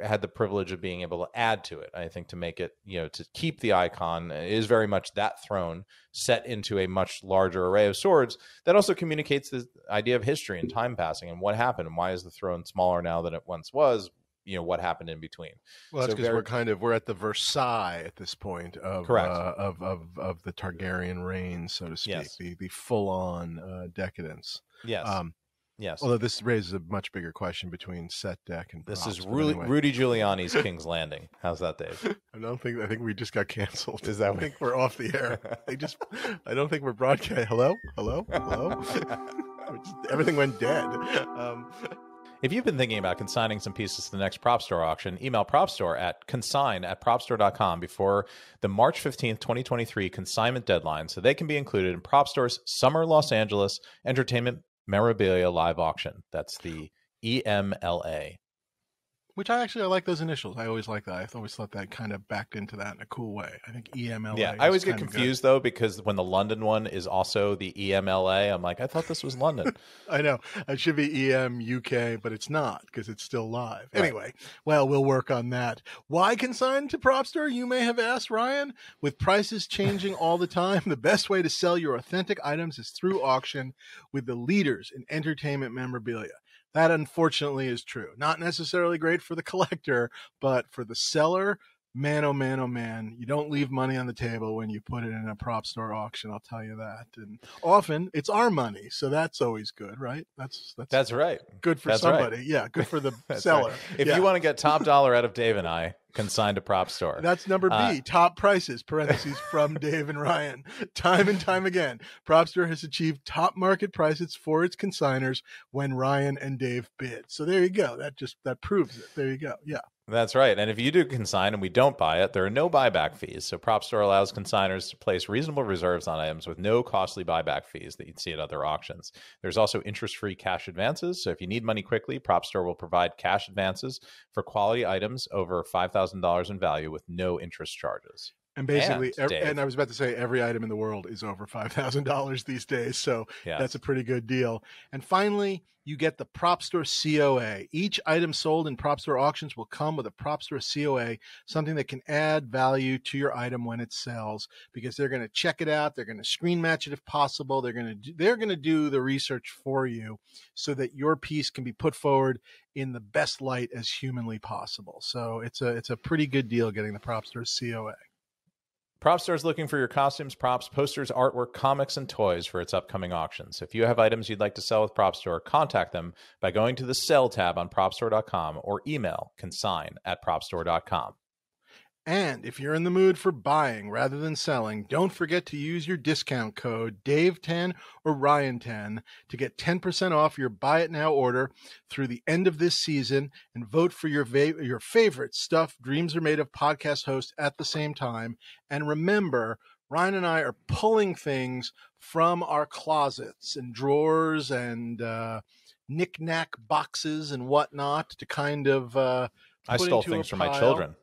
had the privilege of being able to add to it. I think to make it, to keep the icon is very much that throne set into a much larger array of swords that also communicates the idea of history and time passing and what happened and why is the throne smaller now than it once was. What happened in between.
Well, that's because we're at the Versailles at this point of the Targaryen reign, so to speak. Yes. The full on decadence.
Yes. Yes.
Although this raises a much bigger question between set deck and props.
This is Rudy Giuliani's King's Landing. How's that, Dave?
I think we just got canceled.
Is that?
I think we're off the air. I don't think we're broadcasting. Hello. Everything went dead.
If you've been thinking about consigning some pieces to the next Prop Store auction, email PropStore at consign@propstore.com before the March 15th, 2023 consignment deadline so they can be included in Prop Store's Summer Los Angeles Entertainment Memorabilia Live Auction. That's the EMLA.
Which I like those initials. I always like that. I've always thought that kind of backed into that in a cool way. I think EMLA.
Yeah, I always get confused though because when the London one is also the EMLA, I'm like, I thought this was London.
I know. It should be EM UK, but it's not because it's still live. Right. Anyway, well, we'll work on that. Why consign to PropStore, you may have asked, Ryan? With prices changing all the time, the best way to sell your authentic items is through auction with the leaders in entertainment memorabilia. That, unfortunately, is true. Not necessarily great for the collector, but for the seller, man, oh man, oh man, you don't leave money on the table when you put it in a prop store auction, I'll tell you that. And often it's our money, so that's always good, right?
That's right.
Good for somebody. Right. Yeah, good for the seller.
Right. If you want to get top dollar out of Dave and I, consign to Prop Store.
That's number B, top prices, parentheses, from Dave and Ryan. Time and time again, Prop Store has achieved top market prices for its consigners when Ryan and Dave bid. So there you go. That proves it. There you go. Yeah.
That's right. And if you do consign and we don't buy it, there are no buyback fees. So Prop Store allows consigners to place reasonable reserves on items with no costly buyback fees that you'd see at other auctions. There's also interest-free cash advances. So if you need money quickly, Prop Store will provide cash advances for quality items over $5,000 in value with no interest charges.
And basically, and I was about to say, every item in the world is over $5,000 these days. So That's a pretty good deal. And finally, you get the Prop Store COA. Each item sold in Prop Store auctions will come with a Prop Store COA, something that can add value to your item when it sells, because they're going to check it out. They're going to screen match it if possible. They're going to do the research for you so that your piece can be put forward in the best light as humanly possible. So it's a pretty good deal getting the Prop Store COA.
Prop Store is looking for your costumes, props, posters, artwork, comics, and toys for its upcoming auctions. If you have items you'd like to sell with Prop Store, contact them by going to the Sell tab on propstore.com or email consign@propstore.com.
And if you're in the mood for buying rather than selling, don't forget to use your discount code Dave10 or Ryan10 to get 10% off your Buy It Now order through the end of this season, and vote for your favorite Stuff Dreams Are Made Of podcast host at the same time. And remember, Ryan and I are pulling things from our closets and drawers and knick-knack boxes and whatnot to kind of
I stole things from my children.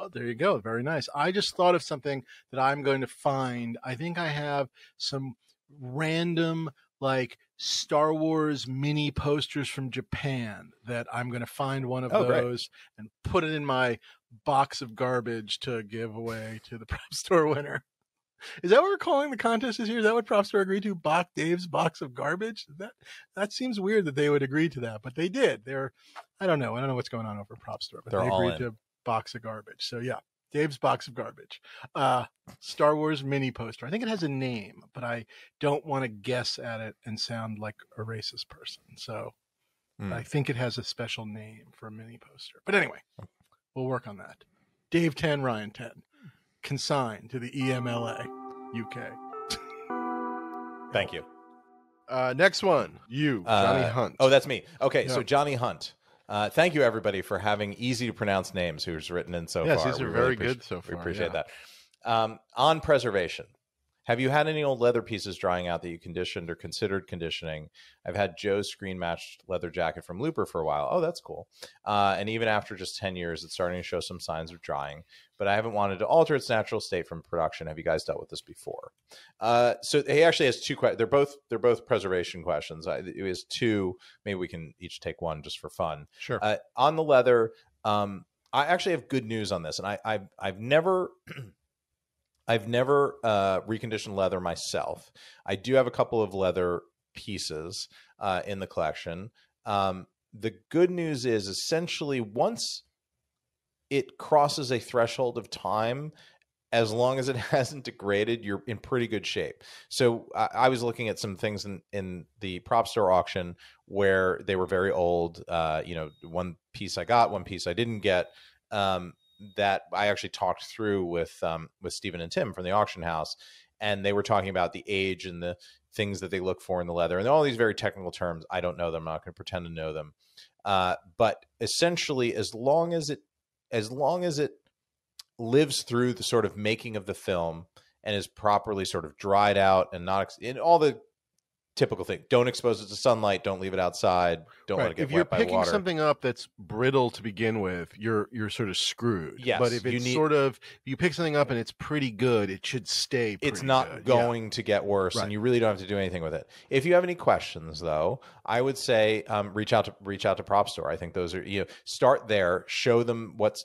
Oh, there you go. Very nice. I just thought of something that I'm going to find. I think I have some random Star Wars mini posters from Japan that I'm going to find one of those and put it in my box of garbage to give away to the Prop Store winner. Is that what we're calling the contest this year? Is that what Prop Store agreed to? Dave's box of garbage? That seems weird that they would agree to that, but they did. I don't know what's going on over at Prop Store, but they agreed to box of garbage. So yeah, Dave's box of garbage. Star Wars mini poster. I think it has a name, but I don't want to guess at it and sound like a racist person. So I think it has a special name for a mini poster. But anyway, we'll work on that. Dave 10, Ryan 10. Consigned to the EMLA UK.
Thank you.
Next one, Johnny Hunt.
Oh, that's me. Okay, so Johnny Hunt. Thank you, everybody, for having easy-to-pronounce names who's written in so far.
Yes, these are very good so far.
We appreciate that. On preservation, have you had any old leather pieces drying out that you conditioned or considered conditioning? I've had Joe's screen-matched leather jacket from Looper for a while. Oh, that's cool. And even after just 10 years, it's starting to show some signs of drying. But I haven't wanted to alter its natural state from production. Have you guys dealt with this before? So he actually has two questions. They're both preservation questions. It was two. Maybe we can each take one just for fun.
Sure.
On the leather, I actually have good news on this, and I've never I've never reconditioned leather myself. I do have a couple of leather pieces in the collection. The good news is essentially once it crosses a threshold of time, as long as it hasn't degraded, you're in pretty good shape. So I was looking at some things in the prop store auction where they were very old. One piece I got, one piece I didn't get. That I actually talked through with Stephen and Tim from the auction house, and they were talking about the age and the things that they look for in the leather, and all these very technical terms. I don't know them. I'm not going to pretend to know them. But essentially, as long as it lives through the sort of making of the film and is properly sort of dried out and not in all the typical thing. Don't expose it to sunlight. Don't leave it outside. Don't let it get wet by water.
If you're picking something up that's brittle to begin with, you're sort of screwed.
Yes,
but if it's if you pick something up and it's pretty good, it should stay pretty good.
It's not going to get worse, and you really don't have to do anything with it. If you have any questions, though, I would say reach out to Prop Store. I think those are, start there, show them what's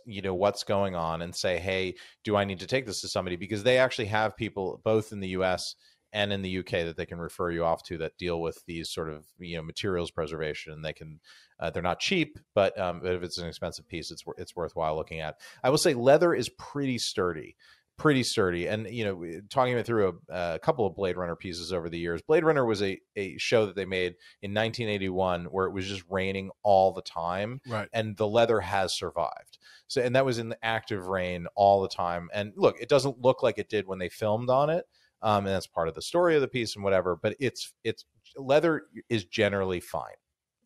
going on, and say, hey, do I need to take this to somebody? Because they actually have people both in the U.S. and in the UK that they can refer you off to that deal with these sort of materials preservation. They can they're not cheap, but if it's an expensive piece, it's worthwhile looking at. I will say leather is pretty sturdy, and talking it through a couple of Blade Runner pieces over the years. Blade Runner was a show that they made in 1981 where it was just raining all the time,
right?
And the leather has survived. So, and that was in the active rain all the time. And look, it doesn't look like it did when they filmed on it. And that's part of the story of the piece and whatever, but it's leather is generally fine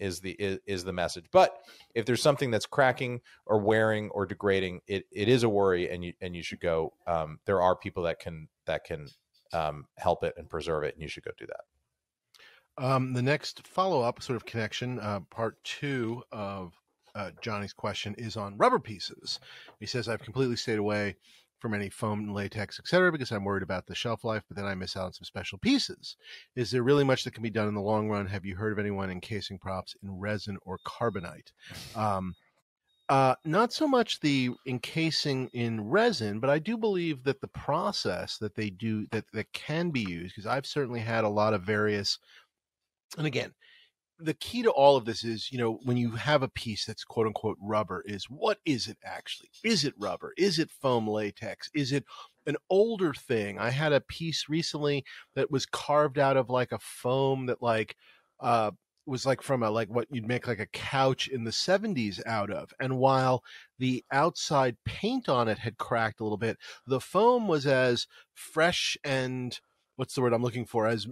is the message. But if there's something that's cracking or wearing or degrading, it is a worry, and you should go. There are people that can help it and preserve it, and you should go do that.
The next follow-up sort of connection, part 2 of Johnny's question is on rubber pieces. He says, I've completely stayed away from any foam and latex, etc., because I'm worried about the shelf life, but then I miss out on some special pieces. Is there really much that can be done in the long run? Have you heard of anyone encasing props in resin or carbonite? Not so much the encasing in resin, but I do believe that the process that they do that can be used, because I've certainly had a lot of various, and again, the key to all of this is, when you have a piece that's quote unquote rubber, is what is it actually? Is it rubber? Is it foam latex? Is it an older thing? I had a piece recently that was carved out of like a foam that was like from what you'd make like a couch in the 70s out of. And while the outside paint on it had cracked a little bit, the foam was as fresh and what's the word I'm looking for? As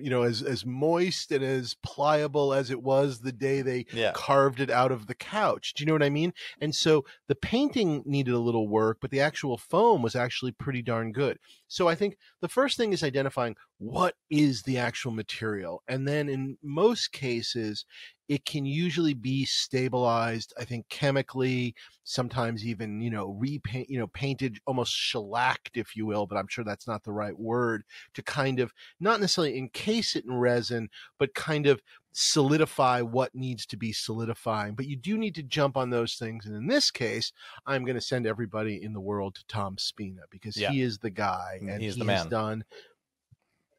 moist and as pliable as it was the day they carved it out of the couch. Do you know what I mean? And so the painting needed a little work, but the actual foam was actually pretty darn good. So I think the first thing is identifying what is the actual material. And then in most cases, it can usually be stabilized, I think, chemically, sometimes even, repaint, painted, almost shellacked, if you will, but I'm sure that's not the right word, to kind of not necessarily encase it in resin, but kind of solidify what needs to be solidifying. But you do need to jump on those things. And in this case, I'm going to send everybody in the world to Tom Spina, because he is the guy, and
he's
he
the man.
Has done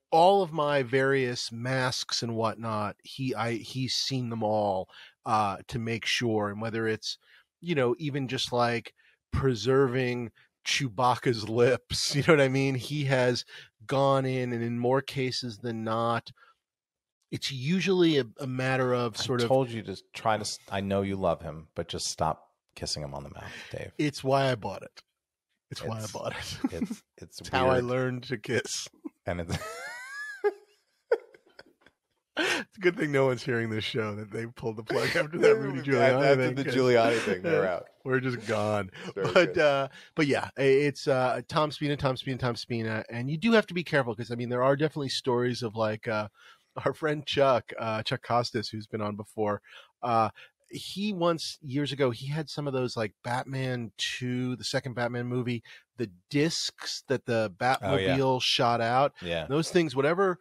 all of my various masks and whatnot. He's seen them all to make sure, and whether it's even just like preserving Chewbacca's lips, you know what I mean? He has gone in, and in more cases than not, it's usually a matter of sort of.
I told you to try to. I know you love him, but just stop kissing him on the mouth, Dave.
It's why I bought it. It's why I bought it.
It's
how I learned to kiss,
and it's.
It's a good thing no one's hearing this show, that they pulled the plug after that Rudy Giuliani
thing. After the Giuliani thing, they're out.
We're just gone. But yeah, it's Tom Spina, and you do have to be careful, because I mean there are definitely stories of like our friend Chuck Costas, who's been on before. He once, years ago, he had some of those like Batman 2, the second Batman movie, the discs that the Batmobile shot out.
Yeah.
Those things, whatever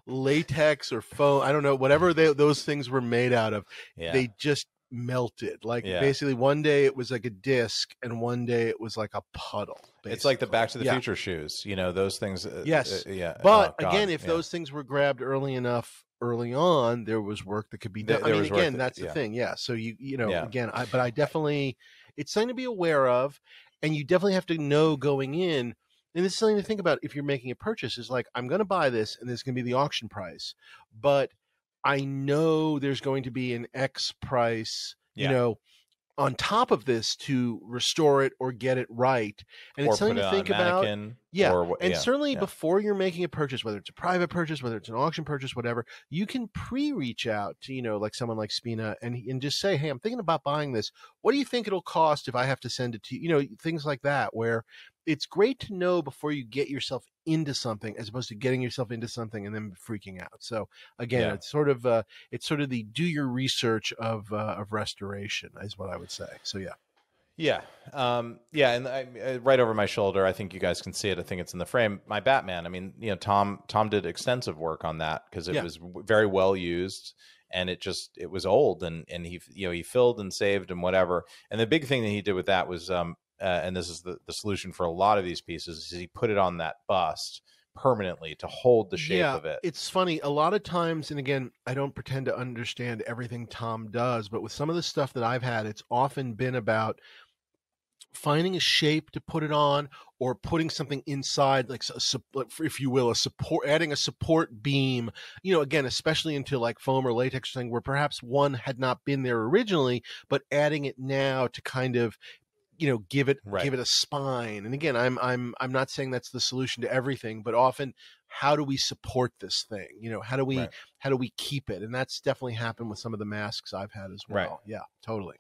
latex or foam, I don't know, whatever those things were made out of, they just melted. Like basically one day it was like a disc and one day it was like a puddle. Basically.
It's like the Back to the Future shoes, those things.
Yes. But again, if those things were grabbed early enough early on, there was work that could be done. I mean, again, that's the thing. Yeah. So again, I definitely, it's something to be aware of, and you definitely have to know going in. And this is something to think about if you're making a purchase, is like, I'm going to buy this and this is going to be the auction price, but I know there's going to be an X price, on top of this to restore it or get it right. And it's something to think about. Certainly before you're making a purchase, whether it's a private purchase, whether it's an auction purchase, whatever, you can reach out to, like someone like Spina and just say, hey, I'm thinking about buying this. What do you think it'll cost if I have to send it to you? Things like that, where it's great to know before you get yourself into something, as opposed to getting yourself into something and then freaking out. So again, it's sort of the do your research of restoration is what I would say. So and right over my shoulder, I think you guys can see it. I think it's in the frame. My Batman. I mean, Tom did extensive work on that because it was very well used, and it was old, and he filled and saved and whatever. And the big thing that he did with that was and this is the solution for a lot of these pieces, is he put it on that bust permanently to hold the shape of it. It's funny. A lot of times, and again, I don't pretend to understand everything Tom does, but with some of the stuff that I've had, it's often been about finding a shape to put it on, or putting something inside, like if you will, adding a support beam, again, especially into like foam or latex thing, where perhaps one had not been there originally, but adding it now to kind of give it a spine. And again, I'm not saying that's the solution to everything, but often, how do we support this thing? How do we keep it? And that's definitely happened with some of the masks I've had as well. Right. Yeah, totally.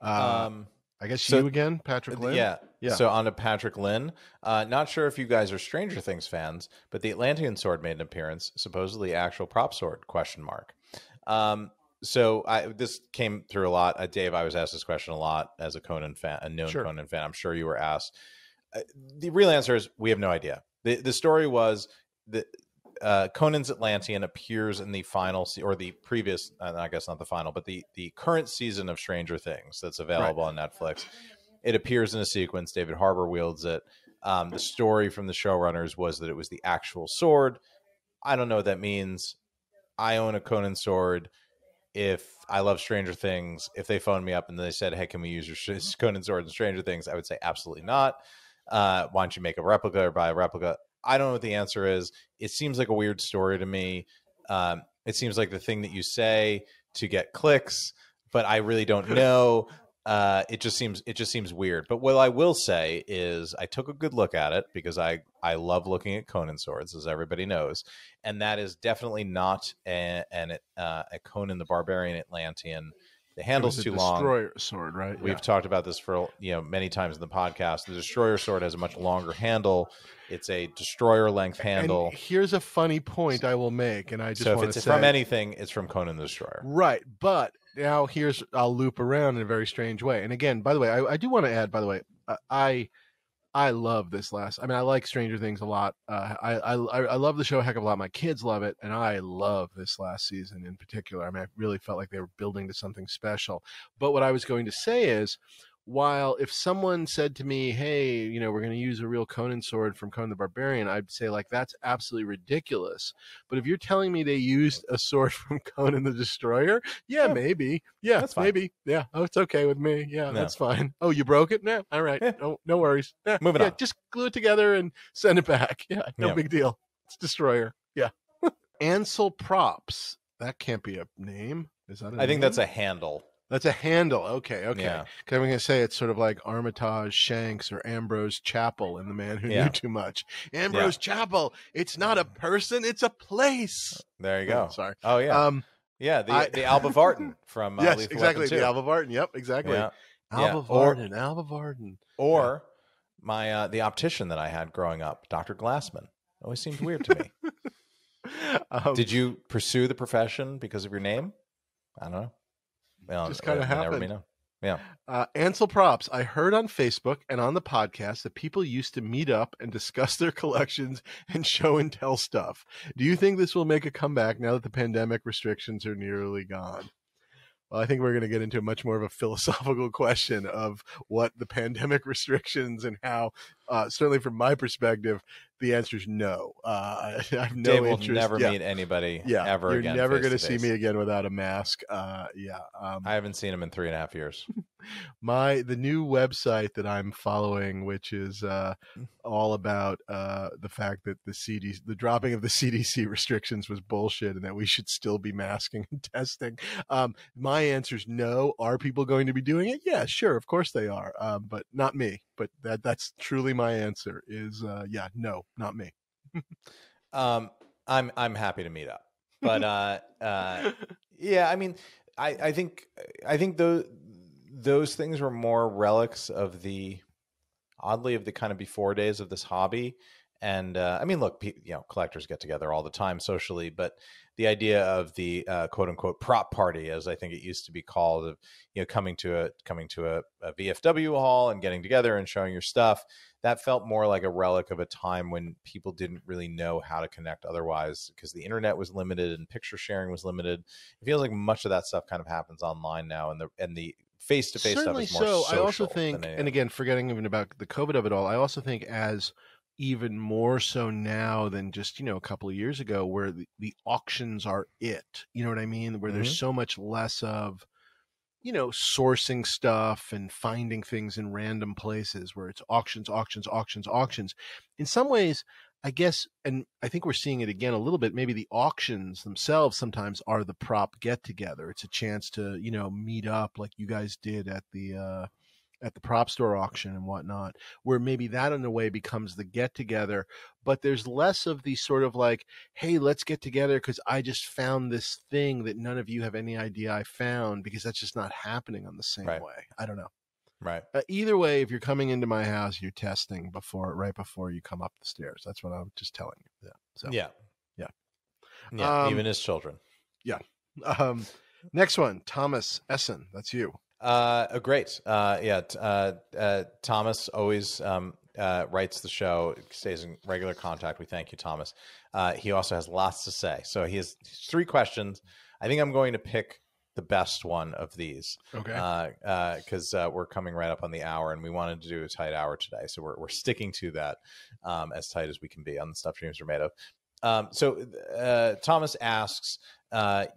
I guess you again, Patrick Lynn.
Yeah. So on to Patrick Lynn. Not sure if you guys are Stranger Things fans, but the Atlantean sword made an appearance, supposedly actual prop sword, ? So this came through a lot. Dave, I was asked this question a lot as a Conan fan, a known Conan fan. I'm sure you were asked. The real answer is we have no idea. The story was that Conan's Atlantean appears in the final, or the previous, I guess not the final, but the current season of Stranger Things that's available on Netflix. It appears in a sequence. David Harbour wields it. The story from the showrunners was that it was the actual sword. I don't know what that means. I own a Conan sword. If I love Stranger Things, if they phoned me up and they said, hey, can we use your Conan sword in Stranger Things? I would say absolutely not. Why don't you make a replica or buy a replica? I don't know what the answer is. It seems like a weird story to me. It seems like the thing that you say to get clicks, but I really don't know. It just seems weird. But what I will say is I took a good look at it, because I love looking at Conan swords, as everybody knows. And that is definitely not a Conan the Barbarian Atlantean. The handle's too long.
Destroyer sword, right?
We've talked about this for many times in the podcast. The Destroyer sword has a much longer handle. It's a destroyer length handle.
And here's a funny point I will make, and I just want to say,
if it's from anything, it's from Conan the Destroyer.
Right, but now I'll loop around in a very strange way. And again, by the way, I do want to add, by the way, I love this last. I mean, I like Stranger Things a lot. I love the show a heck of a lot. My kids love it, and I love this last season in particular. I mean, I really felt like they were building to something special. But what I was going to say is, while if someone said to me, hey, we're going to use a real Conan sword from Conan the Barbarian, I'd say, like, that's absolutely ridiculous. But if you're telling me they used a sword from Conan the Destroyer, maybe. Yeah, that's fine. Maybe. Yeah. Oh, it's okay with me. Yeah, that's fine. Oh, you broke it? No. All right. No worries.
Moving on.
Just glue it together and send it back. Yeah, no big deal. It's Destroyer. Yeah. Ansel Props. That can't be a name. Is that a name?
I think that's a handle.
That's a handle. Okay.
Yeah.
Because I'm going to say it's sort of like Armitage Shanks or Ambrose Chapel in The Man Who Knew Too Much. Ambrose Chapel. It's not a person. It's a place.
There you go.
Oh, sorry.
Oh, yeah. The Alba Varden from
yes,
Lethal
exactly.
Weapon 2.
The Alba Varden. Yep, exactly.
Yeah.
Alba Varden.
Or my the optician that I had growing up, Dr. Glassman. Always seemed weird to me. Did you pursue the profession because of your name? I don't know. Well,
just kind of happened.
Never be known. Yeah.
Ansel Props. I heard on Facebook and on the podcast that people used to meet up and discuss their collections and show and tell stuff. Do you think this will make a comeback now that the pandemic restrictions are nearly gone? Well, I think we're going to get into much more of a philosophical question of what the pandemic restrictions and how, certainly from my perspective, the answer is no. I have no
Dave will
interest.
never meet anybody ever
you're
again.
never going to see
face.
me again without a mask.
I haven't seen him in 3.5 years.
The new website that I'm following, which is all about the fact that the dropping of the CDC restrictions was bullshit and that we should still be masking and testing. My answer is no. Are people going to be doing it? Yeah, sure, of course they are, but not me. But that's truly my answer. Is no, not me.
I'm happy to meet up, but yeah, I mean, I think those things were more relics of the kind of before days of this hobby. And I mean, look, collectors get together all the time socially, but the idea of the quote unquote prop party, as I think it used to be called, of coming to a VFW hall and getting together and showing your stuff, that felt more like a relic of a time when people didn't really know how to connect otherwise because the internet was limited and picture sharing was limited. It feels like much of that stuff kind of happens online now, and the face-to-face stuff is more social.
I also think, and again, forgetting even about the COVID of it all, I also think as even more so now than just, a couple of years ago where the auctions are it, you know what I mean? Where there's so much less of, sourcing stuff and finding things in random places where it's auctions. In some ways, I guess, and I think we're seeing it again a little bit, maybe the auctions themselves sometimes are the prop get together. It's a chance to, meet up like you guys did at the prop store auction and whatnot, where maybe that in a way becomes the get together, but there's less of the sort of like, hey, let's get together because I just found this thing that none of you have any idea I found, because that's just not happening on the same way. I don't know.
Right.
Either way, if you're coming into my house, you're testing right before you come up the stairs. That's what I'm just telling you. Yeah. So,
yeah. Even his children.
Yeah. Next one, Thomas Essen. That's you.
Great. Thomas always writes the show, stays in regular contact. We thank you, Thomas. He also has lots to say. So he has 3 questions. I think I'm going to pick the best one of these.
Okay.
Because we're coming right up on the hour, and we wanted to do a tight hour today. So we're sticking to that as tight as we can be on the stuff dreams are made of. So Thomas asks,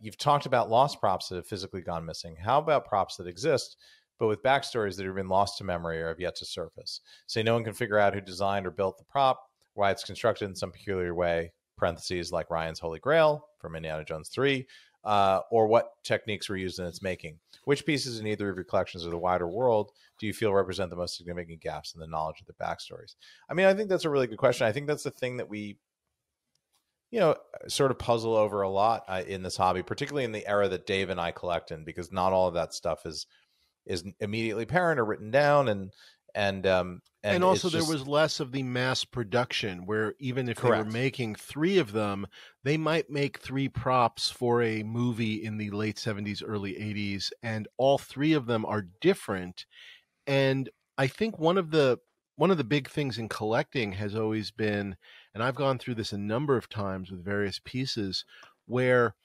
you've talked about lost props that have physically gone missing. How about props that exist, but with backstories that have been lost to memory or have yet to surface? Say no one can figure out who designed or built the prop, why it's constructed in some peculiar way, parentheses, like Ryan's Holy Grail from Indiana Jones 3, or what techniques were used in its making. Which pieces in either of your collections or the wider world do you feel represent the most significant gaps in the knowledge of the backstories? I mean, I think that's a really good question. I think that's the thing that we sort of puzzle over a lot in this hobby, particularly in the era that Dave and I collect in, because not all of that stuff is immediately apparent or written down, and
also there was less of the mass production where even if they were making 3 of them, they might make 3 props for a movie in the late 70s, early 80s, and all 3 of them are different. And I think one of the big things in collecting has always been, and I've gone through this a number of times with various pieces, where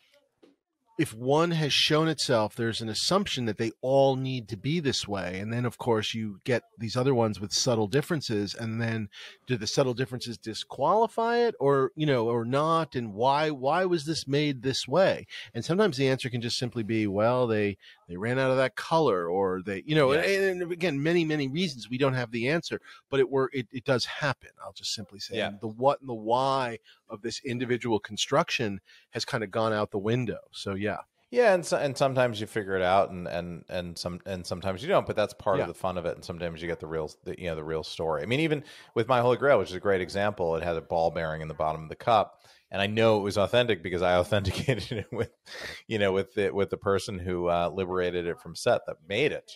if one has shown itself, there's an assumption that they all need to be this way. And then, of course, you get these other ones with subtle differences. And then do the subtle differences disqualify it or not? And why was this made this way? And sometimes the answer can just simply be, well, they ran out of that color, or they, and again, many, many reasons we don't have the answer, but it does happen. I'll just simply say the what and the why of this individual construction has kind of gone out the window. So and
sometimes you figure it out, and sometimes you don't. But that's part of the fun of it. And sometimes you get the real story. I mean, even with my Holy Grail, which is a great example, it had a ball bearing in the bottom of the cup, and I know it was authentic because I authenticated it with the person who liberated it from Set that made it.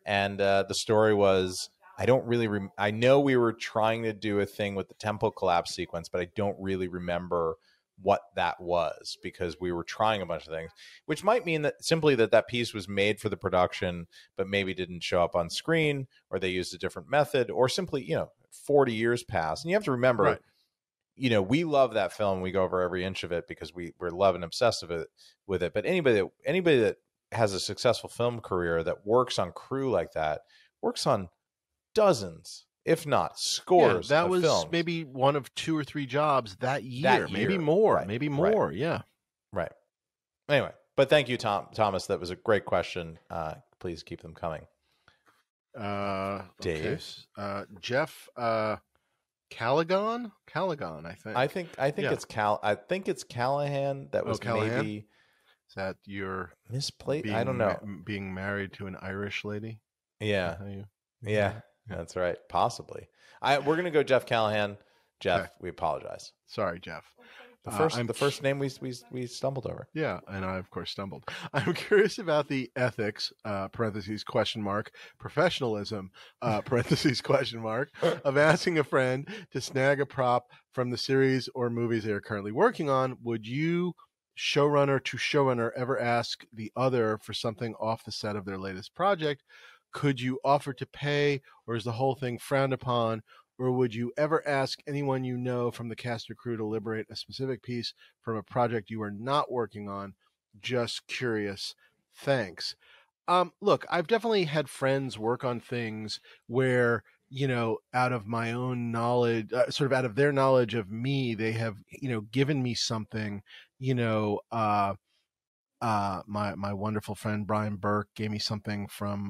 And the story was, I don't really. I know we were trying to do a thing with the temple collapse sequence, but I don't really remember what that was because we were trying a bunch of things, which might mean that simply that piece was made for the production, but maybe didn't show up on screen, or they used a different method, or simply 40 years passed. And you have to remember, we love that film. We go over every inch of it because we're love and obsessed with it. But anybody that has a successful film career that works on crew like that, works on dozens, if not scores
that
of
was
films.
maybe one of 2 or 3 jobs that year. Maybe more. Yeah.
Right. Anyway, but thank you, Thomas. That was a great question. Please keep them coming. Dave,
okay. Jeff Callaghan, I think.
I think it's I think it's Callahan. That was
Callahan?
maybe.
Is that your
misplaced? I don't know.
Being married to an Irish lady?
Yeah. Yeah, that's right. Possibly. We're gonna go Jeff Callahan. Jeff, okay. We apologize.
Sorry, Jeff.
The first name we stumbled over.
Yeah, and I of course stumbled. I'm curious about the ethics (parentheses question mark) professionalism (parentheses question mark) of asking a friend to snag a prop from the series or movies they are currently working on. Would you, showrunner, ever ask the other for something off the set of their latest project? Could you offer to pay, or is the whole thing frowned upon? Or would you ever ask anyone you know from the cast or crew to liberate a specific piece from a project you are not working on? Just curious. Thanks. Look, I've definitely had friends work on things where, out of my own knowledge, sort of out of their knowledge of me, they have, given me something, my wonderful friend Brian Burke gave me something from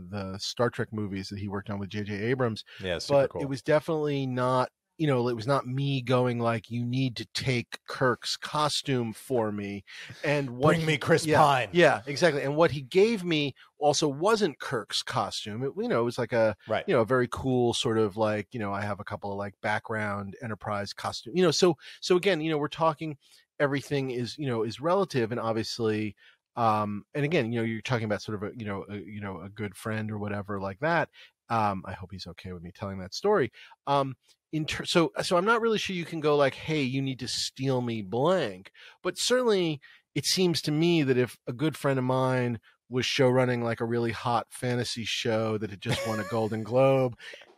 the Star Trek movies that he worked on with J.J. Abrams.
Yeah, super cool.
It was definitely not, it was not me going like, you need to take Kirk's costume for me, and
bring me Chris Pine.
Yeah, exactly. And what he gave me also wasn't Kirk's costume. It was like a a very cool sort of like, I have a couple of like background Enterprise costume. So again, we're talking. Everything is relative, and obviously, and again, you're talking about sort of a good friend or whatever like that. I hope he's okay with me telling that story. So I'm not really sure you can go like, hey, you need to steal me blank, but certainly it seems to me that if a good friend of mine was show running like a really hot fantasy show that had just won a Golden Globe,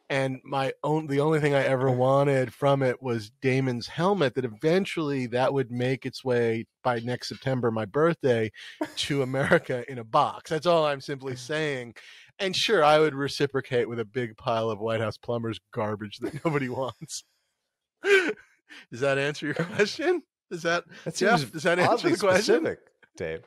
and the only thing I ever wanted from it was Damon's helmet, that eventually that would make its way by next September, my birthday, to America in a box. That's all I'm simply saying. And sure, I would reciprocate with a big pile of White House Plumbers garbage that nobody wants. Does that answer your question? Does that answer the question?
Specific, Dave.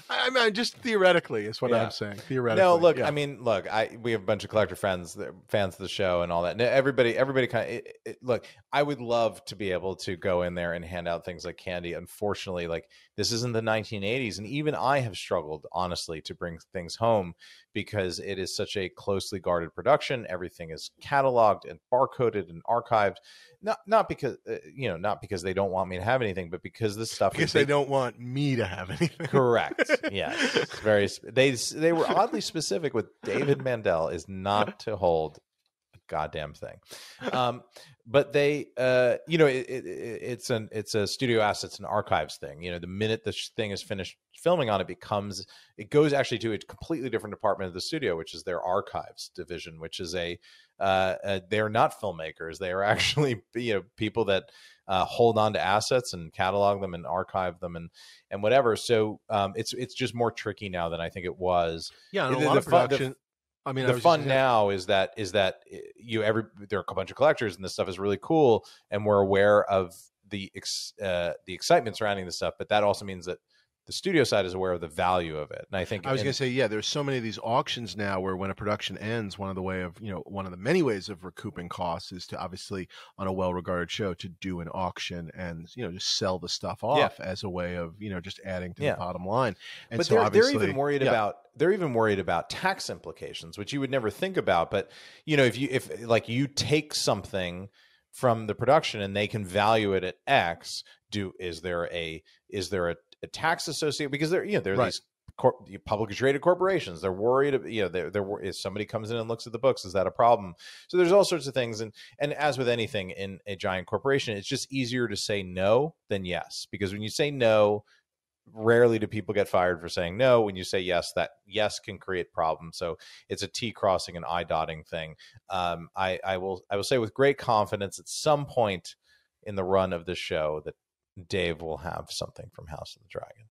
I mean, just theoretically is what I'm saying. Theoretically.
No, look, I mean, look, we have a bunch of collector friends, fans of the show and all that. And everybody kind of, look, I would love to be able to go in there and hand out things like candy. Unfortunately, like, this isn't the 1980s. And even I have struggled, honestly, to bring things home because it is such a closely guarded production. Everything is cataloged and barcoded and archived. Not because, not because they don't want me to have anything, but because this stuff
because they don't want me to have anything.
Correct. Yeah. They were oddly specific with David Mandel is not to hold a goddamn thing. But they, it's a studio assets and archives thing. The minute the thing is finished filming on it, it goes actually to a completely different department of the studio, which is their archives division, which is they're not filmmakers. They are actually, people that hold on to assets and catalog them and archive them and whatever. So it's just more tricky now than I think it was.
Yeah, and a lot of production.
The fun now is that there are a bunch of collectors and this stuff is really cool, and we're aware of the excitement surrounding this stuff. But that also means that the studio side is aware of the value of it. And I think
I was going to say, there's so many of these auctions now where when a production ends, one of the many ways of recouping costs is to obviously on a well-regarded show to do an auction and, just sell the stuff off as a way of, just adding to the bottom line. And
but
so
they're even worried about tax implications, which you would never think about. But, if you take something from the production and they can value it at X, is there a tax associated, because they're these publicly traded corporations. They're worried, if somebody comes in and looks at the books, is that a problem? So there's all sorts of things. And as with anything in a giant corporation, it's just easier to say no than yes, because when you say no, rarely do people get fired for saying no. When you say yes, that yes can create problems. So it's a T crossing and I dotting thing. I will say with great confidence at some point in the run of this show that Dave will have something from House of the Dragon,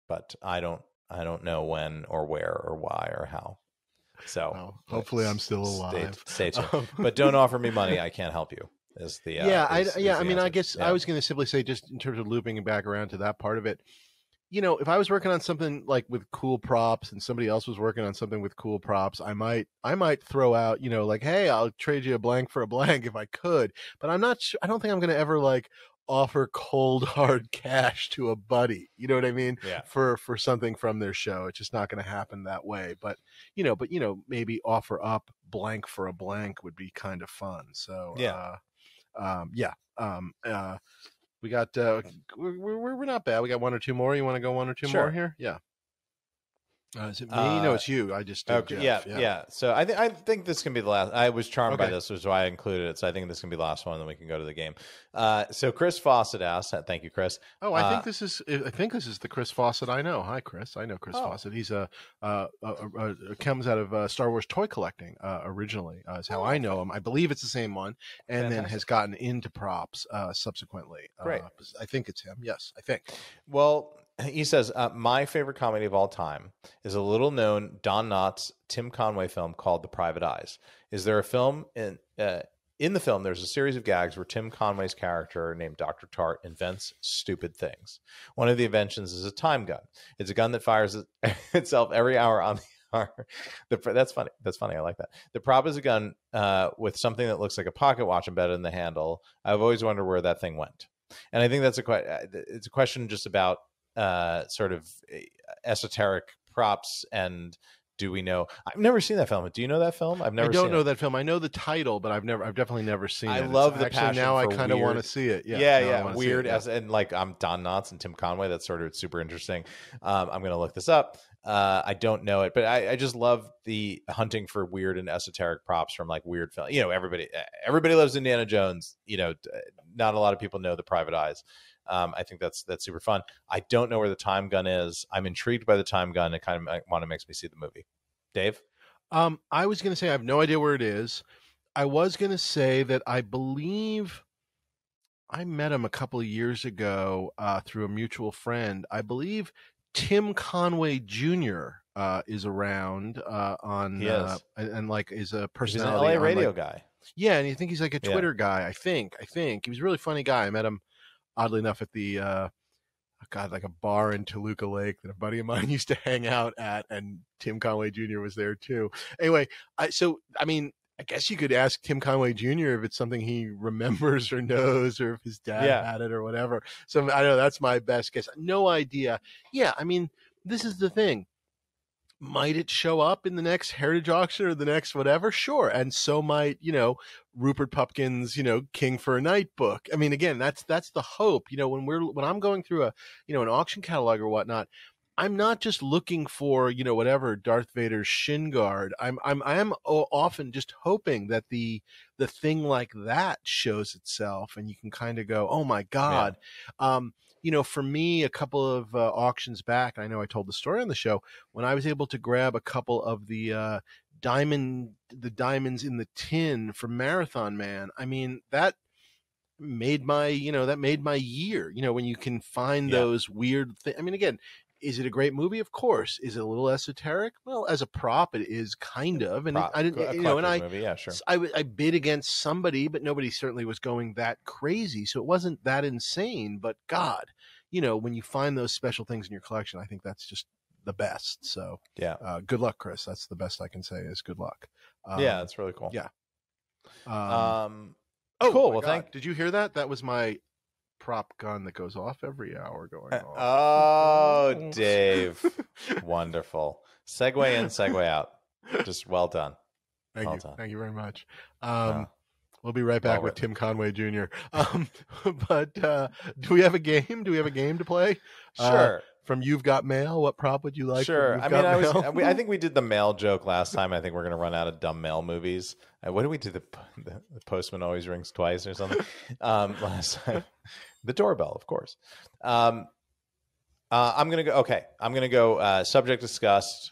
but I don't I don't know when or where or why or how. So
well, hopefully I'm still alive.
Stay tuned. But don't offer me money. I can't help you. Is the
I mean, I guess I was going to simply say, just in terms of looping back around to that part of it, if I was working on something like with cool props and somebody else was working on something with cool props, I might throw out, like, hey, I'll trade you a blank for a blank if I could. But I'm not sure. I don't think I'm going to ever like offer cold hard cash to a buddy. You know what I mean?
Yeah.
For something from their show. It's just not going to happen that way. But maybe offer up blank for a blank would be kind of fun. So we got we're not bad. We got one or two more. You want to go one or two more here? Yeah. Is it me? No, it's you. I just did
okay.
Jeff.
Yeah. So I think this can be the last. I was charmed by this, which is why I included it. So I think this can be the last one, and then we can go to the game. So Chris Fawcett asked. Thank you, Chris.
Oh, I think this is the Chris Fawcett I know. Hi, Chris. I know Chris Fawcett. He's comes out of Star Wars toy collecting originally. Is how I know him. I believe it's the same one, and then has gotten into props subsequently.
Great.
I think it's him. Yes, I think.
Well, he says, my favorite comedy of all time is a little-known Don Knotts, Tim Conway film called The Private Eyes. Is there a film in the film? There's a series of gags where Tim Conway's character, named Dr. Tart, invents stupid things. One of the inventions is a time gun. It's a gun that fires itself every hour on the hour. That's funny. That's funny. I like that. The prop is a gun with something that looks like a pocket watch embedded in the handle. I've always wondered where that thing went, and I think that's it's a question just about sort of esoteric props. And do we know? I've never seen that film. Do you know that film? I don't
know that film. I know the title, but I've definitely never seen it.
I love the passion.
Now I
kind of
want to see it.
Yeah. Weird and like I'm Don Knotts and Tim Conway. That's sort of super interesting. I'm going to look this up. I don't know it, but I just love the hunting for weird and esoteric props from like weird film. Everybody loves Indiana Jones. Not a lot of people know The Private Eyes. I think that's super fun. I don't know where the time gun is. I'm intrigued by the time gun. It kind of makes me see the movie. Dave?
I was going to say I have no idea where it is. I was going to say that I believe I met him a couple of years ago through a mutual friend. I believe Tim Conway Jr. Is around on and like is a personality.
He's an LA radio guy.
Yeah, and I think he's like a Twitter guy. I think he was a really funny guy. I met him oddly enough at the like a bar in Toluca Lake that a buddy of mine used to hang out at, and Tim Conway Jr. was there too. Anyway, I guess you could ask Tim Conway Jr. if it's something he remembers or knows, or if his dad had it or whatever. So I know that's my best guess. No idea. Yeah, I mean, this is the thing. Might it show up in the next Heritage auction or the next whatever? Sure. And so might, Rupert Pupkin's, King for a Night book. I mean, again, that's the hope. When I'm going through an auction catalog or whatnot, I'm not just looking for, whatever Darth Vader's shin guard. I am often just hoping that the thing like that shows itself, and you can kind of go, oh my God. Yeah. For me, a couple of auctions back, I know I told the story on the show, when I was able to grab a couple of the diamonds in the tin from Marathon Man. I mean, that made my year, when you can find those weird things. I mean, again, is it a great movie? Of course. Is it a little esoteric? Well, as a prop, it is kind of. And I didn't,
movie. Yeah, sure.
I bid against somebody, but nobody certainly was going that crazy. So it wasn't that insane. But God, when you find those special things in your collection, I think that's just the best. So good luck, Chris. That's the best I can say is good luck.
Yeah, that's really cool.
Yeah.
Cool. Well,
did you hear that? That was my prop gun that goes off every hour going off.
Oh, Dave. Wonderful. Segue in, segue out. Just well done.
Thank you very much. We'll be right back with Tim Conway Jr. But do we have a game? Do we have a game to play?
Sure.
From You've Got Mail, what prop would you like?
Sure. I think we did the mail joke last time. I think we're going to run out of dumb mail movies. What did we do? The postman always rings twice or something. Last time, the doorbell, of course. I'm going to go. Okay, I'm going to go. Subject discussed.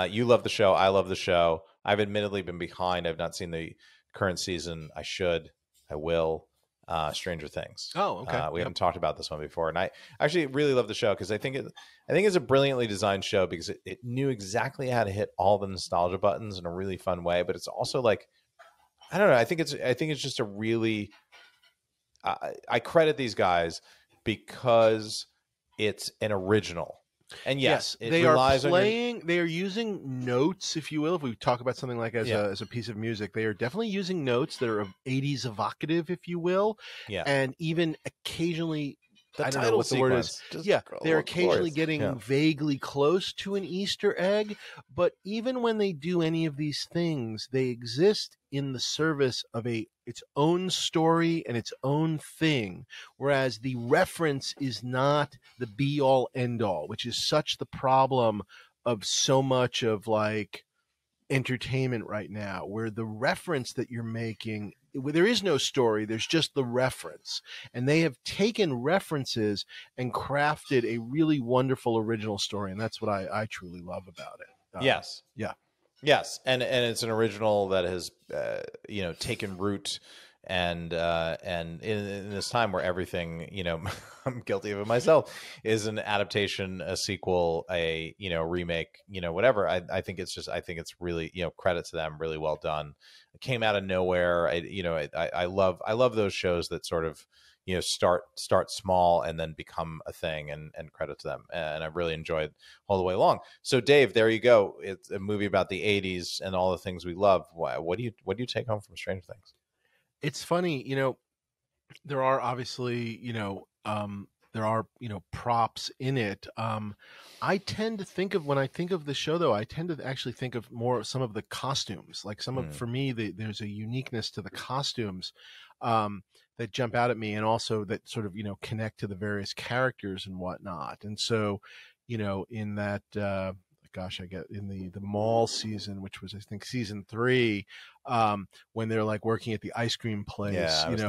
You love the show. I love the show. I've admittedly been behind. I've not seen the current season. I should. I will. Stranger Things.
Oh, okay.
We haven't talked about this one before, and I actually really love the show because I think it's a brilliantly designed show because it knew exactly how to hit all the nostalgia buttons in a really fun way. But it's also like, I don't know. I think it's just a really. I credit these guys because it's an original. And yes,
they are playing. They are using notes, if you will. If we talk about something like as a piece of music, they are definitely using notes that are 80s evocative, if you will.
Yeah,
and even occasionally,
I
don't know what the word is. They're occasionally getting vaguely close to an Easter egg. But even when they do any of these things, they exist in the service of its own story and its own thing. Whereas the reference is not the be all end all, which is such the problem of so much of like entertainment right now, where the reference that you're making, there is no story, there's just the reference. And they have taken references and crafted a really wonderful original story. And that's what I truly love about it.
Yes.
Yeah.
Yes. And it's an original that has, taken root and in this time where everything, I'm guilty of it myself, is an adaptation, a sequel, a remake, whatever. I think it's really, credit to them, really well done. It came out of nowhere. I love those shows that sort of start small and then become a thing, and credit to them. And I really enjoyed all the way along. So Dave, there you go. It's a movie about the 80s and all the things we love. What do you take home from Stranger Things?
It's funny, there are obviously, there are, props in it. I tend to think of, when I think of the show, though, I tend to actually think of more some of the costumes. Like for me, there's a uniqueness to the costumes that jump out at me, and also that sort of, connect to the various characters and whatnot. And so, in that, in the mall season, which was, I think, season 3, when they're like working at the ice cream place, that's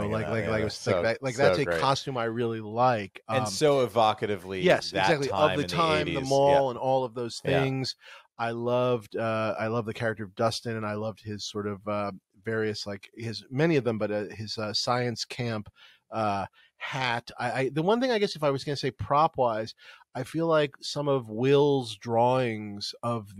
a
great
costume I really like.
And so evocatively.
Yes,
that
exactly.
Time
of the
in
time,
the 80s.
The mall and all of those things. I love the character of Dustin, and I loved his sort of, various, like many of them, but his science camp hat. The one thing, I guess, if I was going to say prop wise, I feel like some of Will's drawings of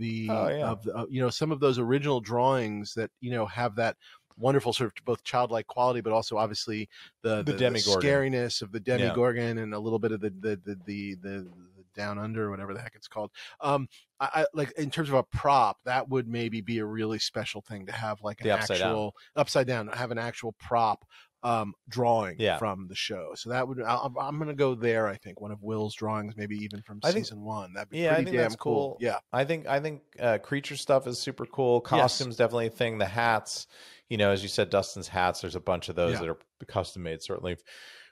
some of those original drawings that have that wonderful sort of both childlike quality, but also obviously the scariness of the Demigorgon and a little bit of the Down Under, or whatever the heck it's called. I like, in terms of a prop, that would maybe be a really special thing to have, like an upside down, have an actual prop drawing from the show. So that would, I'm going to go there. I think one of Will's drawings, maybe even from season 1. That'd be pretty damn cool. Yeah, I think
creature stuff is super cool. Costumes definitely a thing. The hats, as you said, Dustin's hats. There's a bunch of those that are custom made, certainly